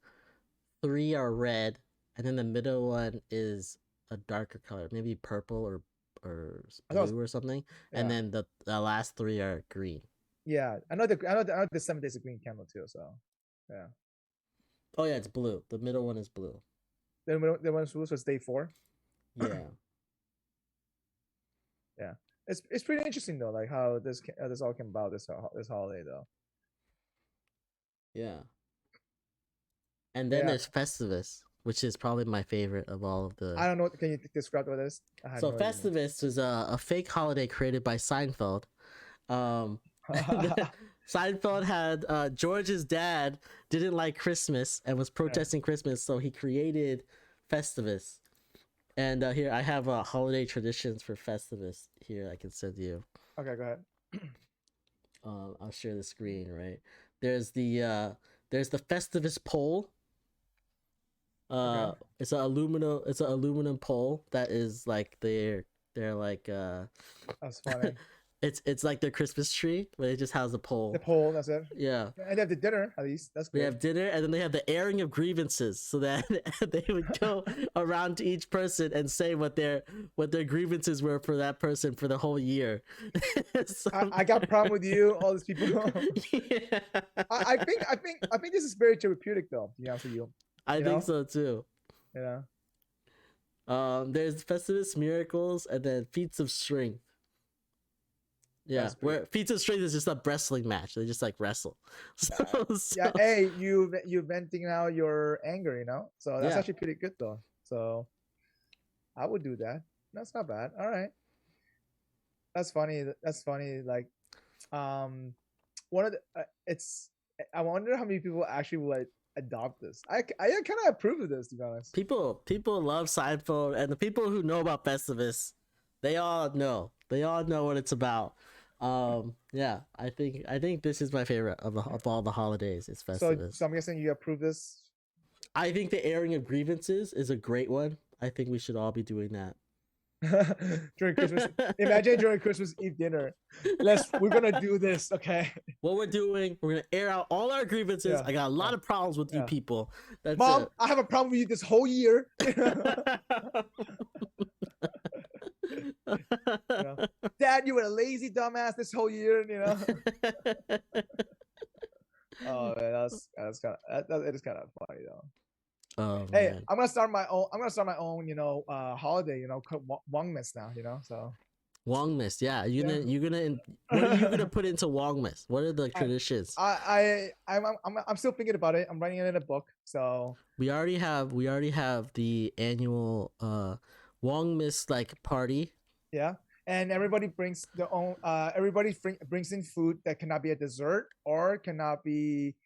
Speaker 2: three are red, and then the middle one is a darker color, maybe purple or blue or something, and
Speaker 1: Yeah.
Speaker 2: then the last three are green.
Speaker 1: Yeah, I know the 7 days is a green candle too. So, yeah.
Speaker 2: Oh yeah, it's blue. The middle one is blue.
Speaker 1: Then the one was day 4.
Speaker 2: Yeah.
Speaker 1: Yeah, it's pretty interesting though, like how this all came about this holiday though.
Speaker 2: Yeah. And then
Speaker 1: Yeah,
Speaker 2: there's Festivus, which is probably my favorite of all of the.
Speaker 1: I don't know. Can you describe what it is?
Speaker 2: So Festivus was a fake holiday created by Seinfeld. Um, Seinfeld had George's dad didn't like Christmas and was protesting Christmas, so he created Festivus. And here I have holiday traditions for Festivus. Here I can send you.
Speaker 1: Okay, go ahead.
Speaker 2: I'll share the screen. Right there's the There's the Festivus pole.
Speaker 1: Okay.
Speaker 2: It's an aluminum pole that is like they're like
Speaker 1: That's funny.
Speaker 2: it's like their Christmas tree, but it just has a
Speaker 1: The
Speaker 2: pole.
Speaker 1: poll. That's it.
Speaker 2: Yeah.
Speaker 1: And they have the dinner at least. That's
Speaker 2: They
Speaker 1: good.
Speaker 2: have dinner, and then they have the airing of grievances, so that they would go around to each person and say what their grievances were for that person for the whole year. So,
Speaker 1: I got a problem with you, all these people.
Speaker 2: yeah,
Speaker 1: I think this is very therapeutic though. To be honest with you.
Speaker 2: I
Speaker 1: You
Speaker 2: think
Speaker 1: know?
Speaker 2: so too.
Speaker 1: Yeah.
Speaker 2: There's Festivus miracles and then feats of strength. Yeah,
Speaker 1: That's
Speaker 2: where feats of strength is just a wrestling match. They just like wrestle. So,
Speaker 1: Yeah. Hey, you venting out your anger, you know. So that's
Speaker 2: Yeah.
Speaker 1: actually pretty good though. So I would do that. That's not bad. All right. That's funny. That's funny. Like, one of the it's. I wonder how many people actually would adopt this. I kind of approve of this, to be honest.
Speaker 2: people love Seinfeld, and the people who know about Festivus, they all know what it's about. Yeah, I think this is my favorite of all the holidays. It's Festivus.
Speaker 1: So I'm guessing you approve this.
Speaker 2: I think the airing of grievances is a great one. I think we should all be doing that.
Speaker 1: During Christmas. Imagine during Christmas Eve dinner. We're gonna do this, okay?
Speaker 2: What we're doing, we're gonna air out all our grievances.
Speaker 1: Yeah,
Speaker 2: I got a lot of problems with you
Speaker 1: yeah.
Speaker 2: people. That's
Speaker 1: Mom,
Speaker 2: it.
Speaker 1: I have a problem with you this whole year. Dad, you were a lazy dumbass this whole year, you know. Oh man, that's kind of it is kind of funny though.
Speaker 2: Oh
Speaker 1: Hey,
Speaker 2: man.
Speaker 1: I'm gonna start my own, you know, holiday, you know, Wongmas now, you know. So
Speaker 2: Wongmas, yeah.
Speaker 1: Yeah.
Speaker 2: What are you gonna put into Wongmas? What are the traditions?
Speaker 1: I'm still thinking about it. I'm writing it in a book. So
Speaker 2: We already have the annual Wongmas like party.
Speaker 1: yeah, and everybody brings their own. Everybody brings in food that cannot be a dessert or cannot be,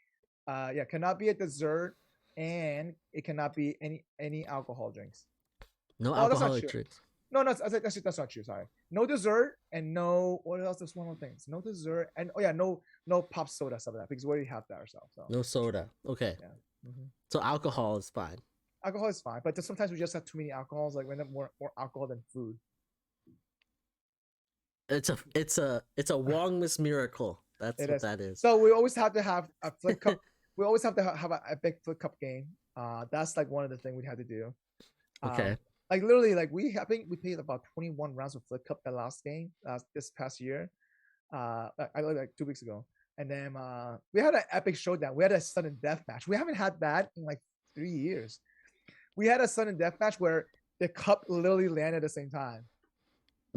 Speaker 1: cannot be a dessert, and it cannot be any alcohol drinks.
Speaker 2: No
Speaker 1: Oh, that's not
Speaker 2: alcoholic
Speaker 1: true.
Speaker 2: drinks.
Speaker 1: No, that's not true. Sorry, no dessert and no. What else? There's one more thing. No dessert and no pop soda stuff like that because we already have that ourselves. So
Speaker 2: No soda. Okay.
Speaker 1: yeah. Mm-hmm.
Speaker 2: So alcohol is fine.
Speaker 1: Alcohol is fine, but sometimes we just have too many alcohols. Like we end up more alcohol than food.
Speaker 2: It's a Wongmas miracle. That's
Speaker 1: It
Speaker 2: what
Speaker 1: is.
Speaker 2: that is.
Speaker 1: So we always have to have a flip cup. We always have to have a big flip cup game. That's like one of the things we have to do.
Speaker 2: Okay.
Speaker 1: Like literally, like I think we played about 21 rounds of flip cup the last game, this past year. Like 2 weeks ago, and then we had an epic showdown. We had a sudden death match. We haven't had that in like 3 years. We had a sudden death match where the cup literally landed at the same time.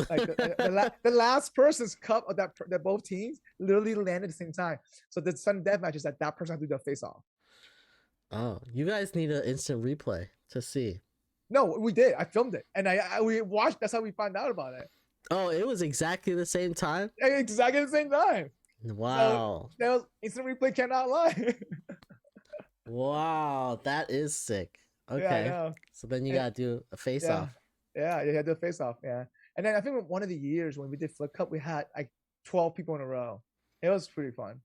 Speaker 1: Like the last person's cup of that both teams literally landed at the same time. So the sudden death match is that person has to do the face off.
Speaker 2: Oh, you guys need an instant replay to see.
Speaker 1: No, we did. I filmed it, and we watched. That's how we found out about it.
Speaker 2: Oh, it was exactly the same time.
Speaker 1: Exactly the same time.
Speaker 2: Wow.
Speaker 1: So that was instant replay. Cannot lie.
Speaker 2: Wow, that is sick. Okay.
Speaker 1: Yeah,
Speaker 2: So then you gotta do a face off.
Speaker 1: Yeah, you had to do a face off. Yeah, and then I think one of the years when we did flip cup, we had like 12 people in a row. It was pretty fun.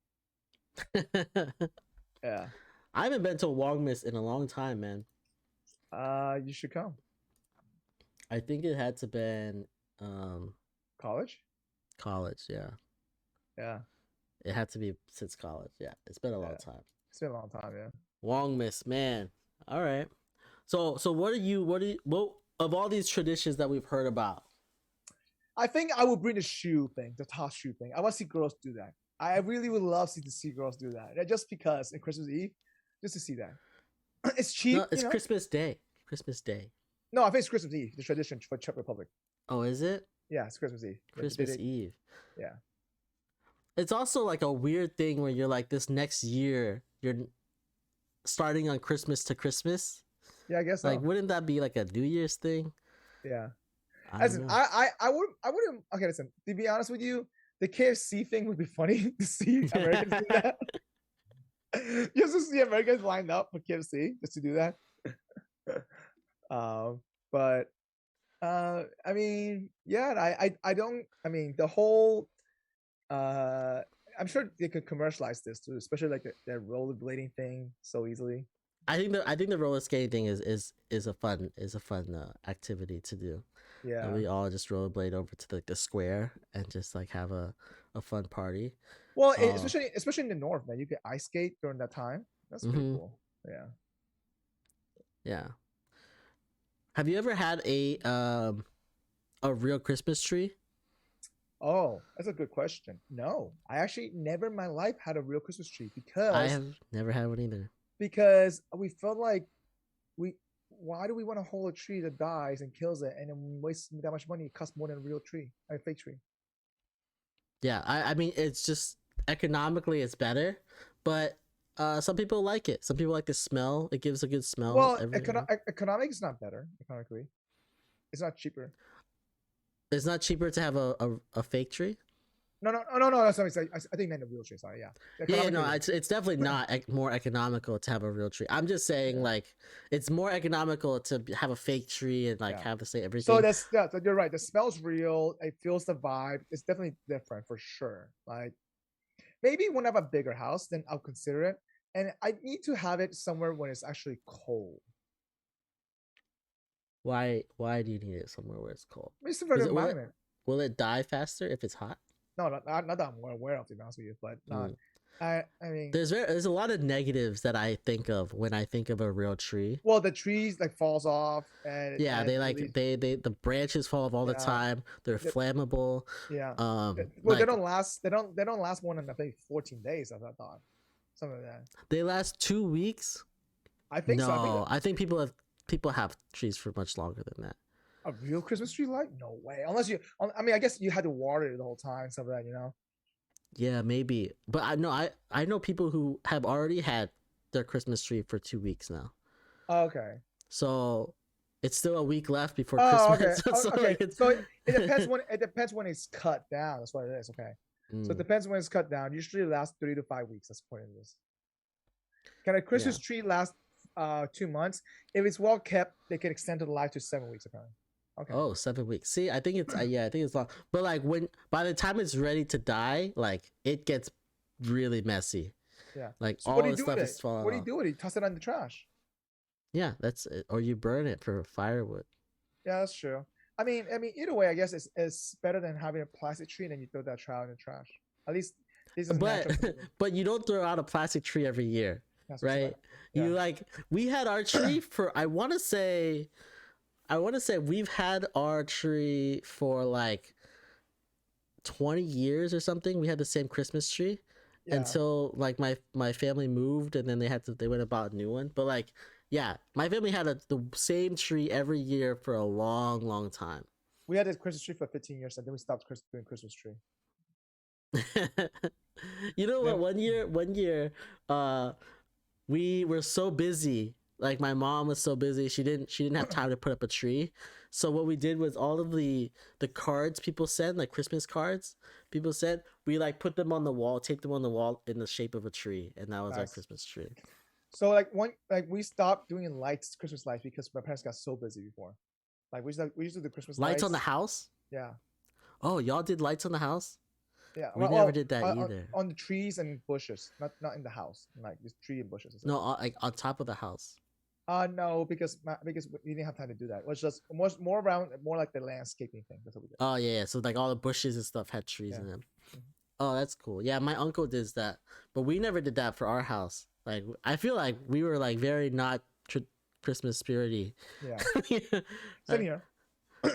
Speaker 1: Yeah.
Speaker 2: I haven't been to Wongmas in a long time, man.
Speaker 1: You should come.
Speaker 2: I think it had to been
Speaker 1: College?
Speaker 2: college, yeah.
Speaker 1: Yeah.
Speaker 2: It had to be since college. Yeah. It's been a long time.
Speaker 1: It's been a long time, yeah.
Speaker 2: Wongmas, man. All right. So what of all these traditions that we've heard about?
Speaker 1: I think I would bring the shoe thing, the top shoe thing. I want to see girls do that. I really would love to see girls do that. Just because in Christmas Eve, just to see that. It's cheap.
Speaker 2: No, it's Christmas Day. Christmas Day.
Speaker 1: No, I think it's Christmas Eve, the tradition for Czech Republic.
Speaker 2: Oh, is it?
Speaker 1: Yeah, it's Christmas Eve.
Speaker 2: Christmas Eve.
Speaker 1: Yeah.
Speaker 2: It's also like a weird thing where you're like this next year, you're starting on Christmas to Christmas.
Speaker 1: Yeah, I guess so.
Speaker 2: Like, wouldn't that be like a New Year's thing?
Speaker 1: Yeah.
Speaker 2: I
Speaker 1: wouldn't. Okay, listen. To be honest with you, the KFC thing would be funny to see Americans do that. You have to see Americans lined up for KFC just to do that. But I mean, yeah, I don't. I mean, the whole. I'm sure they could commercialize this too, especially like the rollerblading thing so easily.
Speaker 2: I think the roller skating thing is a fun activity to do. And
Speaker 1: Yeah.
Speaker 2: we all just rollerblade over to the square and just like have a fun party.
Speaker 1: Well,
Speaker 2: Uh,
Speaker 1: especially in the north, man, you can ice skate during that time. That's pretty
Speaker 2: mhm,
Speaker 1: cool. Yeah.
Speaker 2: yeah. Have you ever had a real Christmas tree?
Speaker 1: Oh, that's a good question. No, I actually never in my life had a real Christmas tree
Speaker 2: I have never had one either.
Speaker 1: because we felt like we why do we want to hold a tree that dies and kills it and then waste that much money? It costs more than a real tree, a fake tree.
Speaker 2: Yeah, I mean it's just economically it's better, but some people like it. Some people like the smell. It gives a good smell
Speaker 1: Well,
Speaker 2: every year.
Speaker 1: economic is not better economically. It's not cheaper.
Speaker 2: It's not cheaper to have a fake tree.
Speaker 1: No. That's what I think meant a real tree. Sorry, yeah.
Speaker 2: Yeah, no,
Speaker 1: Economically,
Speaker 2: it's definitely not more economical to have a real tree. I'm just saying,
Speaker 1: yeah.
Speaker 2: like, it's more economical to have a fake tree and like
Speaker 1: Yeah.
Speaker 2: have the same
Speaker 1: So
Speaker 2: everything.
Speaker 1: so you're right. The smell's real. It feels the vibe. It's definitely different for sure. Like maybe when I have a bigger house, then I'll consider it. And I need to have it somewhere when it's actually cold.
Speaker 2: Why do you need it somewhere where it's cold?
Speaker 1: It's a very
Speaker 2: Is
Speaker 1: environment.
Speaker 2: will it die faster if it's hot?
Speaker 1: No, not that I'm aware of, to be honest with you, but not.
Speaker 2: Mm.
Speaker 1: I mean,
Speaker 2: There's a lot of negatives that I think of when I think of a real tree.
Speaker 1: well, the trees like falls off, and
Speaker 2: Yeah,
Speaker 1: and
Speaker 2: they like
Speaker 1: really,
Speaker 2: they the branches fall off all the
Speaker 1: yeah,
Speaker 2: time. They're
Speaker 1: the-
Speaker 2: flammable.
Speaker 1: yeah. Well, they
Speaker 2: Like
Speaker 1: don't last. They don't last more than I think 14 days. I thought something like that.
Speaker 2: they last 2 weeks.
Speaker 1: I think so. I think
Speaker 2: No, I think people have trees for much longer than that.
Speaker 1: a real Christmas tree light? No way. Unless you, I mean, I guess you had to water it the whole time, stuff like that. You know.
Speaker 2: Yeah, maybe. But I know people who have already had their Christmas tree for 2 weeks now.
Speaker 1: Okay.
Speaker 2: So it's still a week left before
Speaker 1: Oh, okay.
Speaker 2: Christmas. So,
Speaker 1: Okay.
Speaker 2: like, it's...
Speaker 1: So it depends when it's cut down. That's what it is. Okay. So it
Speaker 2: Mm,
Speaker 1: depends when it's cut down. Usually it lasts 3 to 5 weeks. That's the point of this. Can a Christmas
Speaker 2: yeah.
Speaker 1: tree last 2 months? If it's well kept, they can extend the life to 7 weeks. Apparently. Okay.
Speaker 2: Oh, 7 weeks. See, I think it's yeah, I think it's long. But like when by the time it's ready to die, like it gets really messy.
Speaker 1: Yeah.
Speaker 2: Like
Speaker 1: So
Speaker 2: all
Speaker 1: what do you
Speaker 2: the
Speaker 1: do
Speaker 2: stuff
Speaker 1: with
Speaker 2: is
Speaker 1: it?
Speaker 2: falling
Speaker 1: What do you
Speaker 2: off.
Speaker 1: do with it? You toss it in the trash.
Speaker 2: Yeah, that's it. Or you burn it for firewood.
Speaker 1: Yeah, that's true. I mean, either way, I guess it's better than having a plastic tree and then you throw that tree in the trash. At least this is
Speaker 2: But
Speaker 1: natural.
Speaker 2: but you don't throw out a plastic tree every year,
Speaker 1: That's what's
Speaker 2: right?
Speaker 1: Yeah.
Speaker 2: You like we had our tree for I want to say we've had our tree for like 20 years or something. We had the same Christmas tree
Speaker 1: Yeah.
Speaker 2: until like my family moved and then they went about a new one. But like yeah, my family had the same tree every year for a long time.
Speaker 1: We had this Christmas tree for 15 years and then we stopped doing Christmas tree.
Speaker 2: You know what?
Speaker 1: Then-
Speaker 2: One year, we were so busy. Like my mom was so busy, she didn't have time to put up a tree. So what we did was all of the cards people sent, like Christmas cards, people sent, we like put them on the wall, taped them on the wall in the shape of a tree, and that was our
Speaker 1: Nice.
Speaker 2: Christmas tree.
Speaker 1: So we stopped doing Christmas lights because my parents got so busy before. Like we used to do Christmas
Speaker 2: Lights on the house?
Speaker 1: Yeah.
Speaker 2: Oh, y'all did lights on the house?
Speaker 1: Yeah.
Speaker 2: We never did that
Speaker 1: on,
Speaker 2: either.
Speaker 1: On the trees and bushes, not in the house. Like just tree and bushes.
Speaker 2: No, like on top of the house.
Speaker 1: No, because we didn't have time to do that. It was just more like the landscaping thing. That's what we did.
Speaker 2: Oh yeah, so like all the bushes and stuff had trees
Speaker 1: Yeah.
Speaker 2: in them.
Speaker 1: Mhm.
Speaker 2: Oh, that's cool. Yeah, my uncle does that, but we never did that for our house. Like, I feel like we were like very not Christmas spirity.
Speaker 1: Yeah.
Speaker 2: Yeah.
Speaker 1: Same here.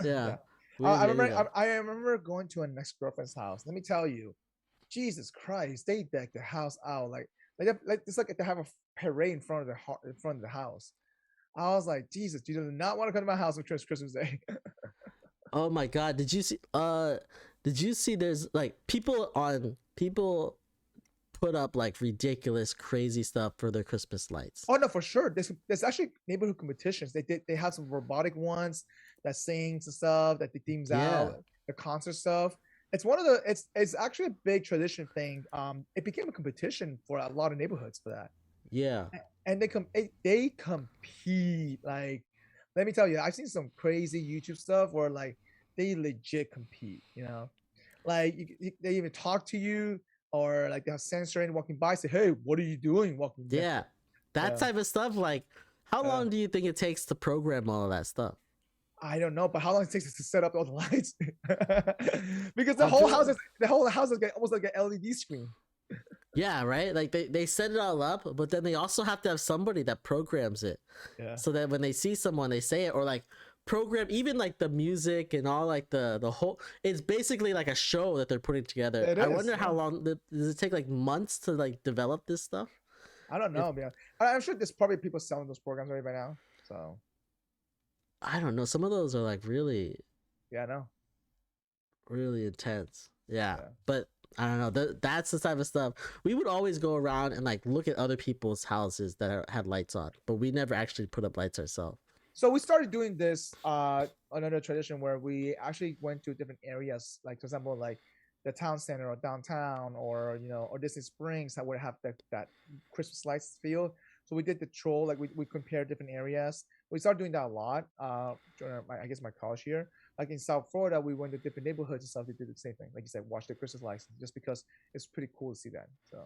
Speaker 2: Yeah. We
Speaker 1: I
Speaker 2: didn't do
Speaker 1: remember.
Speaker 2: that.
Speaker 1: I remember going to an ex-girlfriend's house. Let me tell you, Jesus Christ, they decked the house out like it's like they have a parade in front of the house. I was like, Jesus, you do not want to come to my house on Christmas Day.
Speaker 2: Oh my God! Did you see? Did you see? There's like people put up like ridiculous, crazy stuff for their Christmas lights.
Speaker 1: Oh no, for sure. There's actually neighborhood competitions. They have some robotic ones that sings and stuff that the themes
Speaker 2: Yeah.
Speaker 1: out, the concert stuff. It's one of the it's actually a big tradition thing. It became a competition for a lot of neighborhoods for that.
Speaker 2: Yeah.
Speaker 1: And they compete. Like, let me tell you, I've seen some crazy YouTube stuff where like they legit compete. You know, like they even talk to you. or like they have censoring walking by, say, "Hey, what are you doing walking?"
Speaker 2: Yeah, that
Speaker 1: Yeah.
Speaker 2: type of stuff. Like, how long do you think it takes to program all of that stuff?
Speaker 1: I don't know, but how long it takes to set up all the lights? Because the
Speaker 2: I
Speaker 1: whole
Speaker 2: feel-
Speaker 1: house is almost like an LED screen.
Speaker 2: Yeah, right. Like they set it all up, but then they also have to have somebody that programs it,
Speaker 1: Yeah.
Speaker 2: so that when they see someone, they say it, or like program even like the music and all like the whole. It's basically like a show that they're putting together.
Speaker 1: It
Speaker 2: I
Speaker 1: is,
Speaker 2: wonder how
Speaker 1: yeah.
Speaker 2: long does it take? Like months to like develop this stuff.
Speaker 1: I don't know, man. I'm sure there's probably people selling those programs right by now. So
Speaker 2: I don't know. Some of those are like really,
Speaker 1: yeah, I know.
Speaker 2: really intense. Yeah,
Speaker 1: Yeah.
Speaker 2: but I don't know. That's the type of stuff we would always go around and like look at other people's houses that had lights on, but we never actually put up lights ourselves.
Speaker 1: So we started doing this another tradition where we actually went to different areas, like for example, like the town center or downtown, or or Disney Springs that would have that Christmas lights feel. So we did the troll, like we compared different areas. We started doing that a lot during I guess my college year. Like in South Florida, we went to different neighborhoods and stuff. They did the same thing, like you said, watch the Christmas lights, just because it's pretty cool to see that. So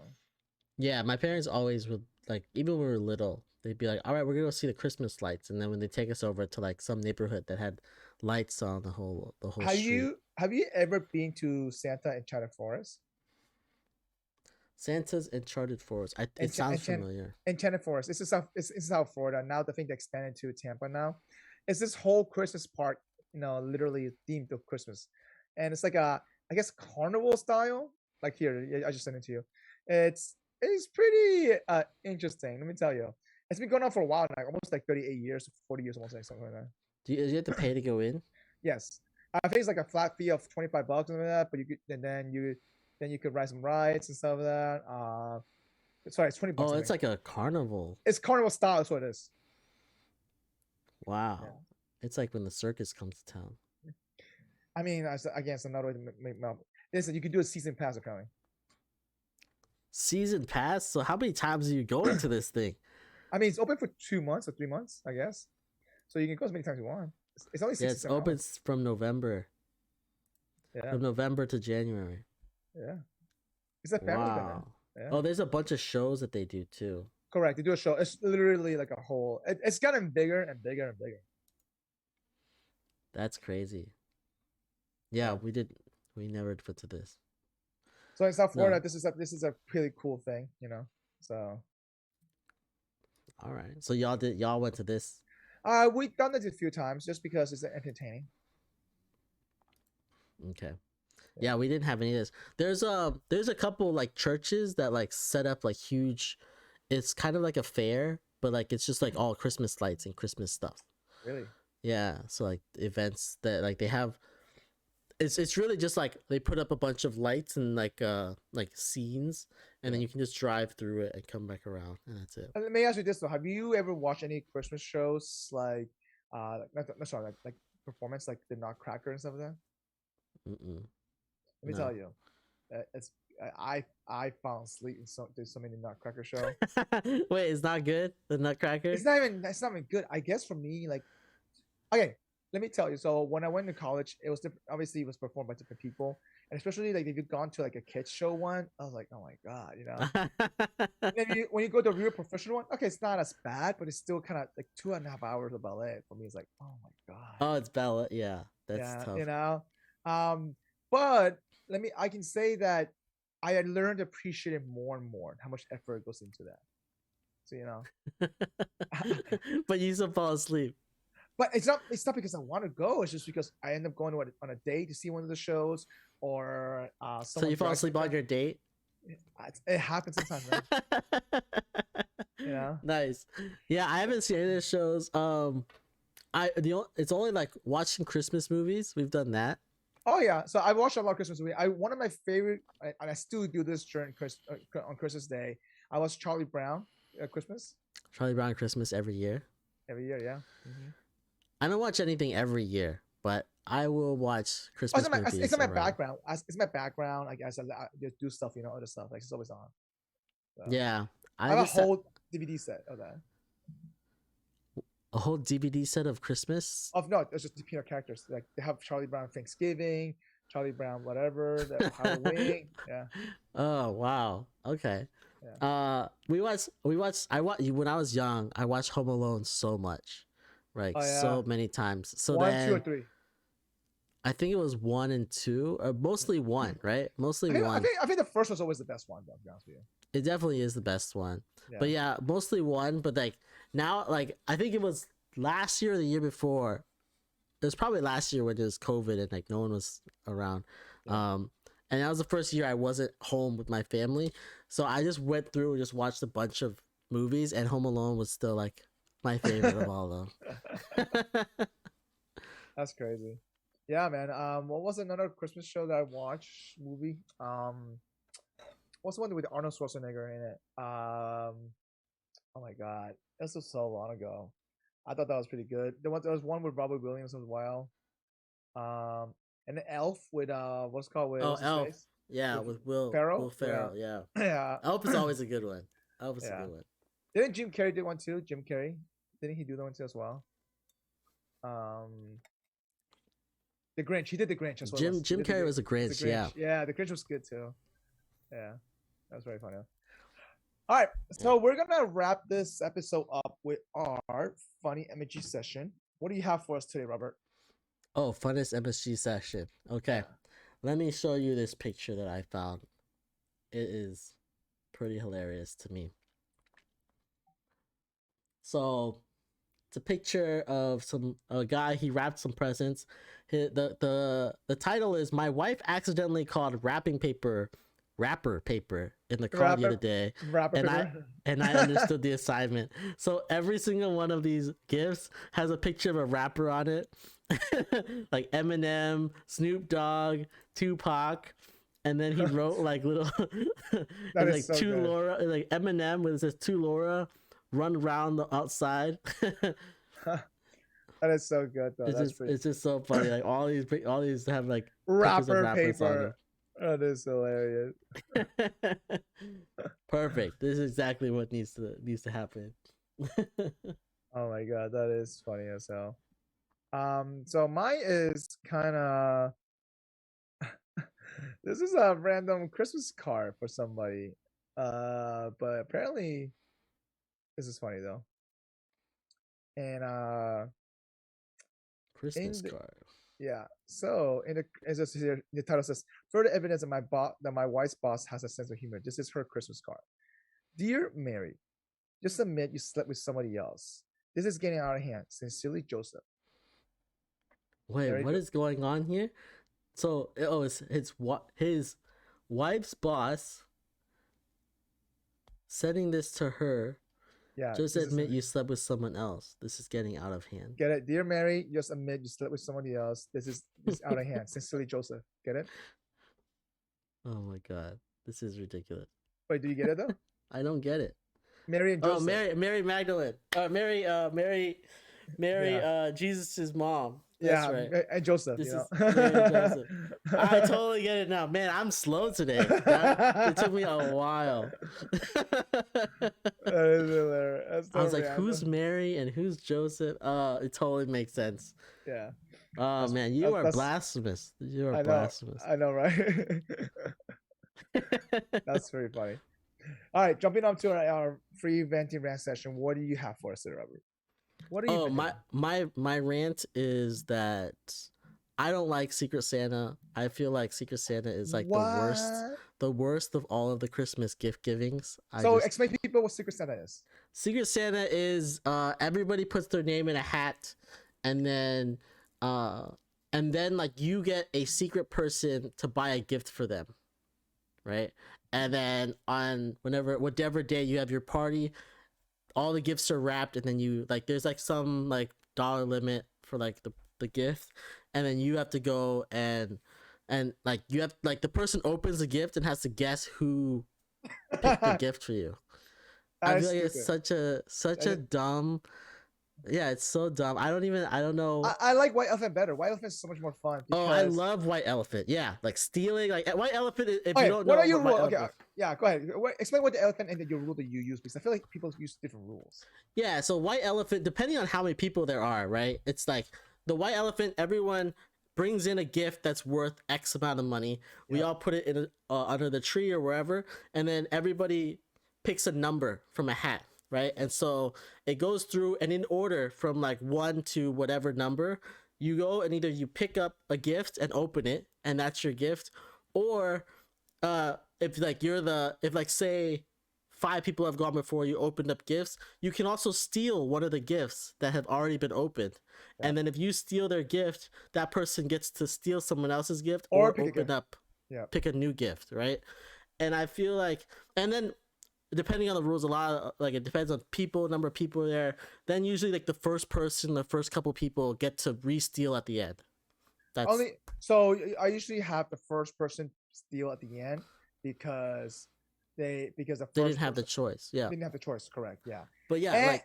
Speaker 2: Yeah, my parents always would like, even when we were little, they'd be like, "All right, we're gonna go see the Christmas lights," and then when they take us over to like some neighborhood that had lights on the whole
Speaker 1: have
Speaker 2: street.
Speaker 1: you ever been to Santa Enchanted Forest?
Speaker 2: Santa's Enchanted Forest. It
Speaker 1: Encha-
Speaker 2: sounds
Speaker 1: Enchant-
Speaker 2: familiar.
Speaker 1: Enchanted Forest. It's South Florida now. The thing they expanded to Tampa now. It's this whole Christmas park, literally themed of Christmas, and it's like a, I guess, carnival style. Like here, I just sent it to you. It's pretty interesting. Let me tell you, it's been going on for a while now, almost like 38 years, 40 years, almost like something like that.
Speaker 2: Do you have to pay to go in?
Speaker 1: Yes, I think it's like a flat fee of $25 and that, but you could, and then you could ride some rides and stuff like that. Sorry, it's $20.
Speaker 2: Oh,
Speaker 1: I
Speaker 2: it's
Speaker 1: think.
Speaker 2: like a carnival.
Speaker 1: It's carnival style. That's what it is.
Speaker 2: Wow.
Speaker 1: Yeah.
Speaker 2: It's like when the circus comes to town.
Speaker 1: I mean, again, it's another way to make money. Listen, you can do a season pass apparently.
Speaker 2: Season pass? So how many times are you going to this thing?
Speaker 1: I mean, it's open for 2 months or 3 months, I guess. So you can go as many times you want. It's only
Speaker 2: Yeah, it's open from November.
Speaker 1: Yeah.
Speaker 2: From November to January.
Speaker 1: Yeah. It's a family thing.
Speaker 2: Wow.
Speaker 1: Yeah.
Speaker 2: Oh, there's a bunch of shows that they do too.
Speaker 1: Correct. They do a show. It's literally like a whole. It's gotten bigger and bigger and bigger.
Speaker 2: That's crazy. Yeah, we never put to this.
Speaker 1: So in South Florida,
Speaker 2: No.
Speaker 1: this is a pretty cool thing, So
Speaker 2: All right. So y'all went to this.
Speaker 1: we've done it a few times just because it's entertaining.
Speaker 2: Okay. Yeah, we didn't have any of this. There's a couple like churches that like set up like huge, it's kind of like a fair, but like it's just like all Christmas lights and Christmas stuff.
Speaker 1: Really?
Speaker 2: Yeah, so like events that like they have, it's really just like they put up a bunch of lights and like scenes, and then you can just drive through it and come back around, and that's it.
Speaker 1: Let me ask you this though: have you ever watched any Christmas shows like sorry, like performance like the Nutcracker and stuff like that?
Speaker 2: Mm-mm.
Speaker 1: Let me
Speaker 2: No.
Speaker 1: tell you, it's I found asleep in there's so many Nutcracker show.
Speaker 2: Wait, it's not good. The Nutcracker.
Speaker 1: It's not even good. I guess for me, like, okay, let me tell you. So when I went to college, it was obviously it was performed by different people, and especially like if you've gone to like a kids show one, I was like, oh my god, And then when you go to a real professional one, okay, it's not as bad, but it's still kind of like 2.5 hours of ballet for me. It's like, oh my god.
Speaker 2: Oh, it's ballet. Yeah, that's
Speaker 1: Yeah,
Speaker 2: tough.
Speaker 1: But I can say that I had learned to appreciate it more and more, how much effort goes into that. So
Speaker 2: But you still fall asleep.
Speaker 1: but it's not because I want to go. It's just because I end up going on a date to see one of the shows, or
Speaker 2: So you fall asleep on your date?
Speaker 1: It happens sometimes, right?
Speaker 2: Nice. Yeah, I haven't seen any of the shows. It's only like watching Christmas movies. We've done that.
Speaker 1: Oh yeah, so I watched a lot of Christmas movies. One of my favorite, and I still do this during on Christmas Day. I watched Charlie Brown Christmas
Speaker 2: Charlie Brown Christmas every year.
Speaker 1: every year. Yeah. Mm-hmm.
Speaker 2: I don't watch anything every year, but I will watch Christmas movies.
Speaker 1: It's in my
Speaker 2: around.
Speaker 1: background. It's my background. I guess I just do stuff, other stuff. Like it's always on. So.
Speaker 2: Yeah,
Speaker 1: I have a whole DVD set of that.
Speaker 2: A whole DVD set of Christmas.
Speaker 1: No, it's just the peanut characters. Like they have Charlie Brown Thanksgiving, Charlie Brown, whatever, the Halloween. Yeah,
Speaker 2: Oh wow. Okay.
Speaker 1: yeah.
Speaker 2: We watched I watched when I was young, I watched Home Alone so much. Like
Speaker 1: Oh
Speaker 2: so
Speaker 1: yeah,
Speaker 2: many times. So
Speaker 1: one, two, or
Speaker 2: then
Speaker 1: three.
Speaker 2: I think it was 1 and 2, or mostly one, right? Mostly
Speaker 1: I think I
Speaker 2: one.
Speaker 1: think I think the first one's always the best one. Though, to be honest with you.
Speaker 2: It definitely is the best one.
Speaker 1: Yeah.
Speaker 2: But yeah, mostly one. But like now, like I think it was last year or the year before. It was probably last year when there was COVID and like no one was around.
Speaker 1: Yeah.
Speaker 2: And that was the first year I wasn't home with my family. So I just went through and just watched a bunch of movies, and Home Alone was still like my favorite of all of them.
Speaker 1: That's crazy. Yeah, man. What was another Christmas show that I watched? Movie. What's the one with Arnold Schwarzenegger in it? Oh my god, this was so long ago. I thought that was pretty good. There was one with Robert Williams as well. And the Elf with what's it called with
Speaker 2: Oh,
Speaker 1: what's his
Speaker 2: Elf.
Speaker 1: face?
Speaker 2: Yeah,
Speaker 1: With
Speaker 2: with Will
Speaker 1: Ferrell?
Speaker 2: Ferrell. Yeah.
Speaker 1: Yeah.
Speaker 2: Elf is always a good one. Elf is a
Speaker 1: Yeah.
Speaker 2: good one.
Speaker 1: Didn't Jim Carrey do one too? Jim Carrey, didn't he do that one too as well? Um, the Grinch. He did the Grinch as well.
Speaker 2: Jim Carrey was a Grinch. Yeah.
Speaker 1: Yeah, the Grinch was good too. Yeah, that was very funny. All right, so we're gonna wrap this episode up with our funny emoji session. What do you have for us today, Robert?
Speaker 2: Oh, funnest MSG session. Okay. Let me show you this picture that I found. It is pretty hilarious to me. So it's a picture of a guy. He wrapped some presents. The title is "My wife accidentally called wrapper paper in the car the other day, and I understood the assignment." So every single one of these gifts has a picture of a rapper on it, like Eminem, Snoop Dogg, Tupac. And then he wrote like little, like
Speaker 1: so
Speaker 2: to
Speaker 1: good.
Speaker 2: Laura, like Eminem, where it says to Laura, run around the outside.
Speaker 1: That is so good though.
Speaker 2: It's just so funny. Like all these have like pictures of
Speaker 1: Rapper
Speaker 2: rappers on
Speaker 1: paper. That is hilarious.
Speaker 2: them. Perfect. This is exactly what needs to happen.
Speaker 1: Oh my god, that is funny as hell. So mine is kind of. This is a random Christmas card for somebody. But apparently, this is funny though. And
Speaker 2: Christmas card.
Speaker 1: yeah. So the title says further evidence that my wife's boss has a sense of humor. This is her Christmas card. Dear Mary, just admit you slept with somebody else. This is getting out of hand. Sincerely, Joseph.
Speaker 2: Wait, what is going on here? So it's his wife's boss sending this to her.
Speaker 1: Yeah.
Speaker 2: Just admit you slept with someone else. This is getting out of hand.
Speaker 1: Get it? Dear Mary, just admit you slept with somebody else. This is out of hand. Sincerely, Joseph. Get it?
Speaker 2: Oh my god. This is ridiculous.
Speaker 1: Wait, do you get it though?
Speaker 2: I don't get it.
Speaker 1: Mary and Joseph.
Speaker 2: Oh, Mary Magdalene. Mary, Jesus' mom. That's right.
Speaker 1: And Joseph.
Speaker 2: This
Speaker 1: you know?
Speaker 2: is Mary and Joseph. I totally get it now. Man, I'm slow today. It took me a while.
Speaker 1: That is hilarious.
Speaker 2: I was like, who's Mary and who's Joseph? It totally makes sense.
Speaker 1: Yeah.
Speaker 2: Oh man, you are blasphemous. You are blasphemous.
Speaker 1: I know, right? That's very funny. All right, jumping on to our free venting rant session. What do you have for us today, Robert? What are you?
Speaker 2: My rant is that I don't like Secret Santa. I feel like Secret Santa is like the worst of all of the Christmas gift givings.
Speaker 1: Explain to people what Secret Santa is.
Speaker 2: Secret Santa is everybody puts their name in a hat, and then like you get a secret person to buy a gift for them, right? And then on whatever day you have your party, all the gifts are wrapped, and then you like there's like some like dollar limit for like the gift, and then you have to go and like you have like the person opens the gift and has to guess who picked the gift for you. I feel like it's such a dumb. Yeah, it's so dumb. I don't know.
Speaker 1: I like White Elephant better. White Elephant is so much more fun.
Speaker 2: Oh, I love White Elephant. Yeah, like stealing. Like White Elephant. If you don't know
Speaker 1: what are your rules?
Speaker 2: Okay,
Speaker 1: yeah, go ahead. Explain what the elephant and your rule that you use, because I feel like people use different rules.
Speaker 2: Yeah, so White Elephant, depending on how many people there are, right? It's like the White Elephant. Everyone brings in a gift that's worth X amount of money. We all put it in under the tree or wherever, and then everybody picks a number from a hat, right? And so it goes through, and in order from like 1 to whatever number, you go and either you pick up a gift and open it, and that's your gift, or if like if like say 5 people have gone before you, opened up gifts, you can also steal one of the gifts that have already been opened. And then if you steal their gift, that person gets to steal someone else's gift or open up, pick a new gift, right? And I feel like, and then depending on the rules, a lot of, like, it depends on people, number of people there. Then usually like the first couple people get to re-steal at the end. That's
Speaker 1: so I usually have the first person steal at the end because the first
Speaker 2: they didn't have the choice. Yeah,
Speaker 1: they didn't have the choice. Correct. Yeah.
Speaker 2: But yeah,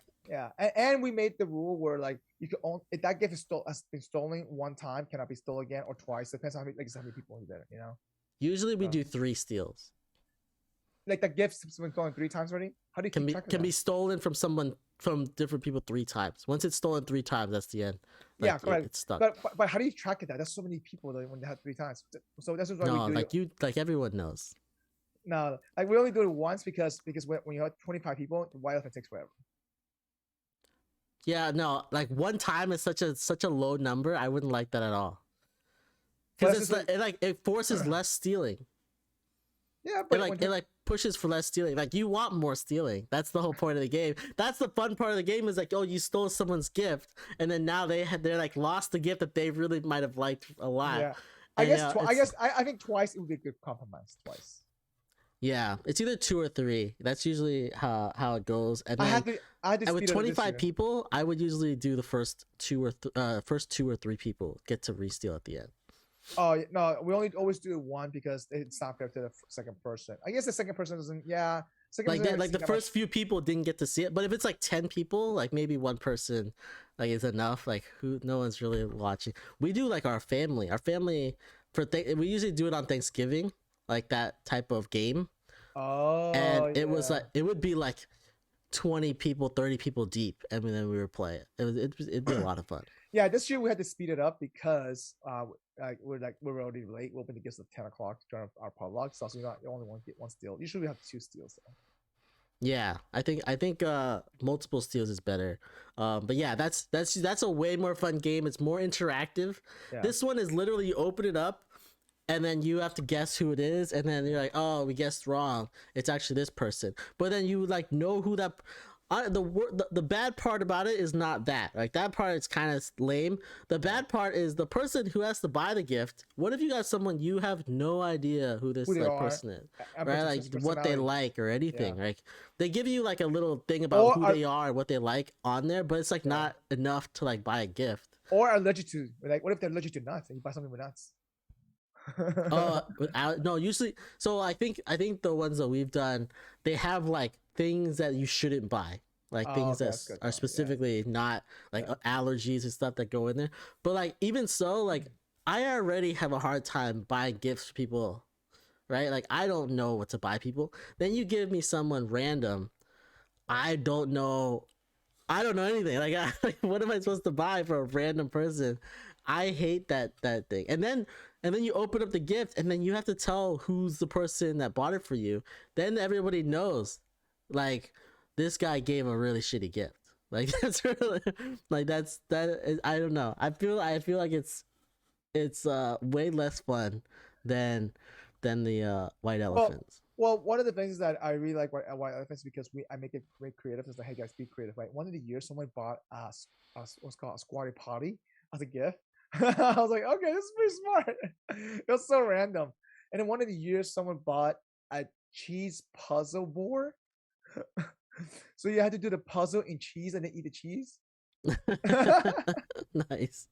Speaker 1: and we made the rule where like you can only, if that gift has been stolen one time, cannot be stolen again, or twice. Depends on how many people are there. You know.
Speaker 2: Usually we do 3 steals.
Speaker 1: Like the gifts has been stolen 3 times already. How do you keep track of that?
Speaker 2: Be stolen from different people 3 times. Once it's stolen 3 times, that's the end. Like,
Speaker 1: yeah, correct.
Speaker 2: It's stuck.
Speaker 1: But how do you track it? That there's so many people that when they have 3 times. So that's why we do.
Speaker 2: Like everyone knows.
Speaker 1: No, like we only do it once because when you have 25 people, the white elephant takes forever.
Speaker 2: Yeah, no, like 1 time is such a low number. I wouldn't like that at all. Because it forces less stealing.
Speaker 1: Yeah, but
Speaker 2: it pushes for less stealing. Like, you want more stealing. That's the whole point of the game. That's the fun part of the game, is like, oh, you stole someone's gift, and then now they're like lost the gift that they really might have liked a lot.
Speaker 1: Yeah, I think twice it would be a good compromise. Twice.
Speaker 2: Yeah, it's either 2 or 3. That's usually how it goes. And then, and with 25 people, I would usually do the first 2 or 3 people get to re-steal at the end.
Speaker 1: Oh no, we always do it one because it's not fair to the second person. I guess the second person doesn't. Yeah,
Speaker 2: like the first few people didn't get to see it, but if it's like 10 people, like maybe one person like is enough. Like no one's really watching. We do like our family we usually do it on Thanksgiving, like that type of game.
Speaker 1: Oh,
Speaker 2: and it was like, it would be like 20 people, 30 people deep, and then we would play it. It'd be a lot of fun.
Speaker 1: Yeah, this year we had to speed it up because we're already late. We opened the gifts at 10 o'clock during our potluck, so you only one steal. Usually we have 2 steals. So.
Speaker 2: Yeah, I think multiple steals is better. But yeah, that's a way more fun game. It's more interactive. Yeah. This one is literally, you open it up, and then you have to guess who it is, and then you're like, oh, we guessed wrong. It's actually this person. But then you like know who that. The bad part about it is not that. Like, that part is kind of lame. The bad part is the person who has to buy the gift. What if you got someone you have no idea who this person is, right? Like what they like or anything. Yeah. Like, they give you like a little thing about who they are and what they like on there, but it's like not enough to like buy a gift.
Speaker 1: Or allergic to, like, what if they're allergic to nuts and you buy something with nuts?
Speaker 2: No, usually. So I think the ones that we've done, they have like things that you shouldn't buy, like things that are specifically not like allergies and stuff that go in there. But like, even so, like, I already have a hard time buying gifts for people, right? Like, I don't know what to buy people. Then you give me someone random, I don't know anything. Like, what am I supposed to buy for a random person? I hate that thing. And then you open up the gift, and then you have to tell who's the person that bought it for you. Then everybody knows, like, this guy gave a really shitty gift. Like, that's really, like, I don't know. I feel like it's way less fun than the white elephants.
Speaker 1: Well, one of the things that I really like white elephants because I make it very creative. Is like, hey guys, be creative. Right? One of the years, someone bought what's called a squatty potty as a gift. I was like, okay, this is pretty smart. It was so random. And in one of the years, someone bought a cheese puzzle board. So you had to do the puzzle in cheese and then eat the cheese.
Speaker 2: Nice.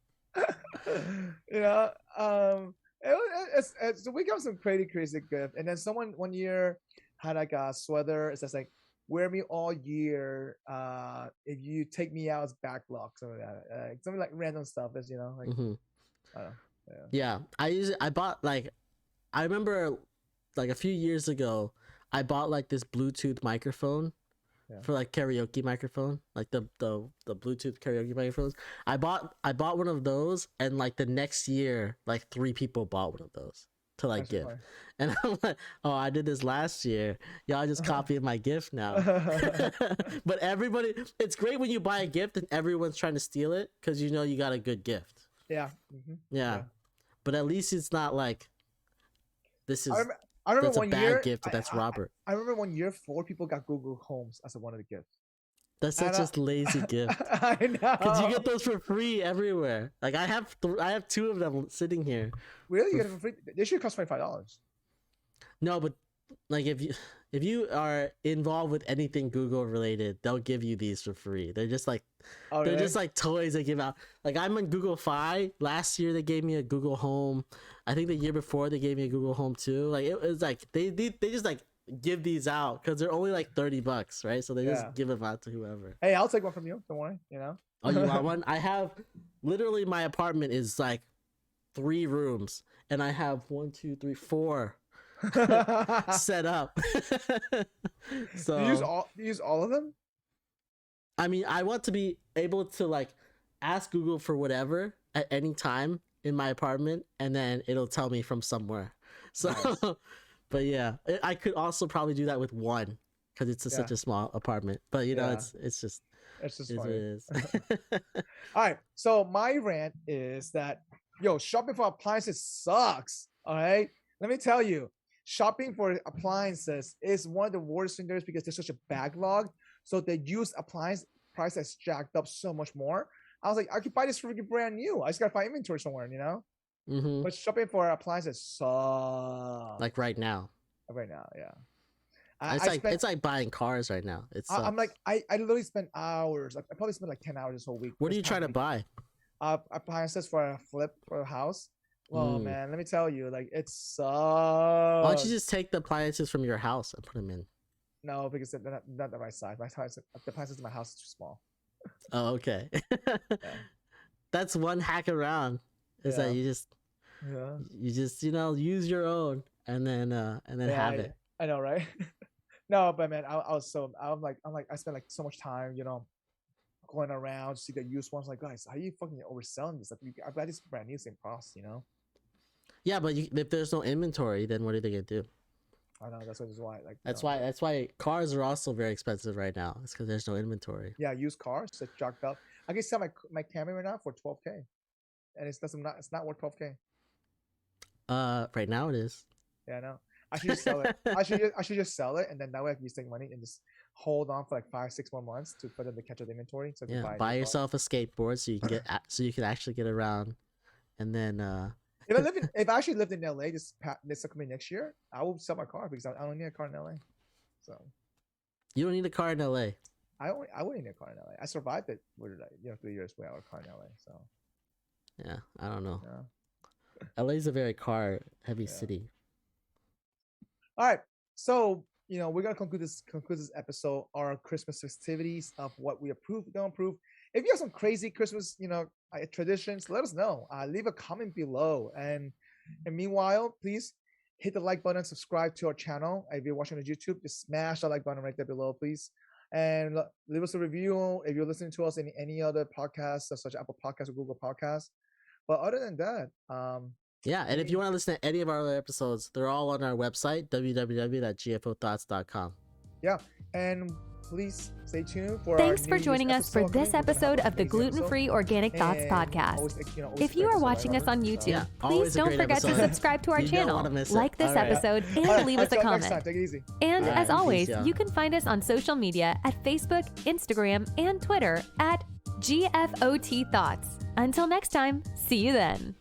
Speaker 1: Yeah. So we got some crazy gift. And then someone one year had like a sweater. It says like, wear me all year. If you take me out, it's backlog. Something like that. Something like random stuff. Is, you know, like.
Speaker 2: Mm-hmm.
Speaker 1: I don't know.
Speaker 2: Yeah. I bought, like, I remember like a few years ago, I bought like this Bluetooth microphone for like karaoke microphone, like the Bluetooth karaoke microphones. I bought one of those, and like the next year, like 3 people bought one of those to like give. And I'm like, oh, I did this last year. Y'all just copying my gift now. But everybody, it's great when you buy a gift and everyone's trying to steal it because you know you got a good gift.
Speaker 1: Yeah.
Speaker 2: Yeah. But at least it's not like this is.
Speaker 1: I remember
Speaker 2: that's
Speaker 1: one
Speaker 2: a bad
Speaker 1: year,
Speaker 2: gift. That's Robert.
Speaker 1: I remember one year 4 people got Google Homes as one of the gifts.
Speaker 2: That's such a lazy gift.
Speaker 1: I know.
Speaker 2: Because you get those for free everywhere. Like I have 2 of them sitting here.
Speaker 1: Really? You get it for free? They should cost $25.
Speaker 2: No, but like if you are involved with anything Google related, they'll give you these for free. They're just like just like toys they give out. Like I'm on Google Fi. Last year they gave me a Google Home. I think the year before they gave me a Google Home too. Like it was like they just like give these out because they're only like $30, right? So they just give them out to whoever.
Speaker 1: Hey, I'll take one from you. Don't worry. You know.
Speaker 2: Oh, you want one? I have literally my apartment is like 3 rooms, and I have 1, 2, 3, 4 set up. So
Speaker 1: you use all of them?
Speaker 2: I mean, I want to be able to like ask Google for whatever at any time in my apartment, and then it'll tell me from somewhere. So, nice. But yeah, I could also probably do that with one because it's such a small apartment. But you know, it's just funny. What it is.
Speaker 1: All right, so my rant is that shopping for appliances sucks. All right, let me tell you. Shopping for appliances is one of the worst things because there's such a backlog. So the used appliance price has jacked up so much more. I was like, I could buy this freaking brand new. I just gotta find inventory somewhere, you know.
Speaker 2: Mm-hmm.
Speaker 1: But shopping for appliances sucks.
Speaker 2: Like right now.
Speaker 1: Right now, yeah.
Speaker 2: It's like buying cars right now.
Speaker 1: I'm like I literally spend hours. I probably spend like 10 hours this whole week.
Speaker 2: What are you trying to buy?
Speaker 1: Appliances for a flip for a house. Oh man, let me tell you, like it sucks.
Speaker 2: Why don't you just take the appliances from your house and put them in?
Speaker 1: No, because they're not the right size. The appliances in my house is too small.
Speaker 2: Oh, okay. That's one hack around. Is that you just use your own and then have it.
Speaker 1: I know, right? No, but man, I spent like so much time, going around to see the used ones. Like, guys, how are you fucking overselling this? Like, I buy this brand new, same cost,
Speaker 2: Yeah, but if there's no inventory, then what are they gonna do?
Speaker 1: I know that's why. Like
Speaker 2: that's why cars are also very expensive right now. It's because there's no inventory.
Speaker 1: Yeah, used cars that's jacked up. I can sell my Camry right now for $12,000, and it's not worth $12,000.
Speaker 2: Right now it is.
Speaker 1: Yeah, I know. I should just sell it. I should just sell it, and then that way I can just take money and just hold on for like 5-6 more months for them to catch up the inventory. So
Speaker 2: buy yourself a skateboard so you can you can actually get around, and then
Speaker 1: if I actually lived in LA this coming next year, I will sell my car because I don't need a car in LA. So
Speaker 2: you don't need a car in LA.
Speaker 1: I wouldn't need a car in LA. I survived it with 3 years without a car in LA. So
Speaker 2: yeah, I don't know. LA is a very car heavy city.
Speaker 1: All right, so we're gonna conclude this episode, our Christmas festivities of what we approve, don't approve. If you have some crazy Christmas, traditions, let us know. Leave a comment below, and meanwhile, please hit the like button, subscribe to our channel. If you're watching on YouTube, just smash the like button right there below, please, and leave us a review if you're listening to us in any other podcasts, such as Apple Podcasts or Google Podcasts. But other than that,
Speaker 2: yeah, and if you want to listen to any of our other episodes, they're all on our website, www.gfothoughts.com.
Speaker 1: Yeah, and please stay tuned for
Speaker 3: Thanks for joining us for this episode of the Gluten-Free Organic Thoughts podcast. If you are watching us on YouTube, please don't forget to subscribe to our channel, like this episode, and leave us a comment.
Speaker 1: Take it easy.
Speaker 3: And as always, you can find us on social media at Facebook, Instagram, and Twitter at GFOThoughts. Until next time, see you then.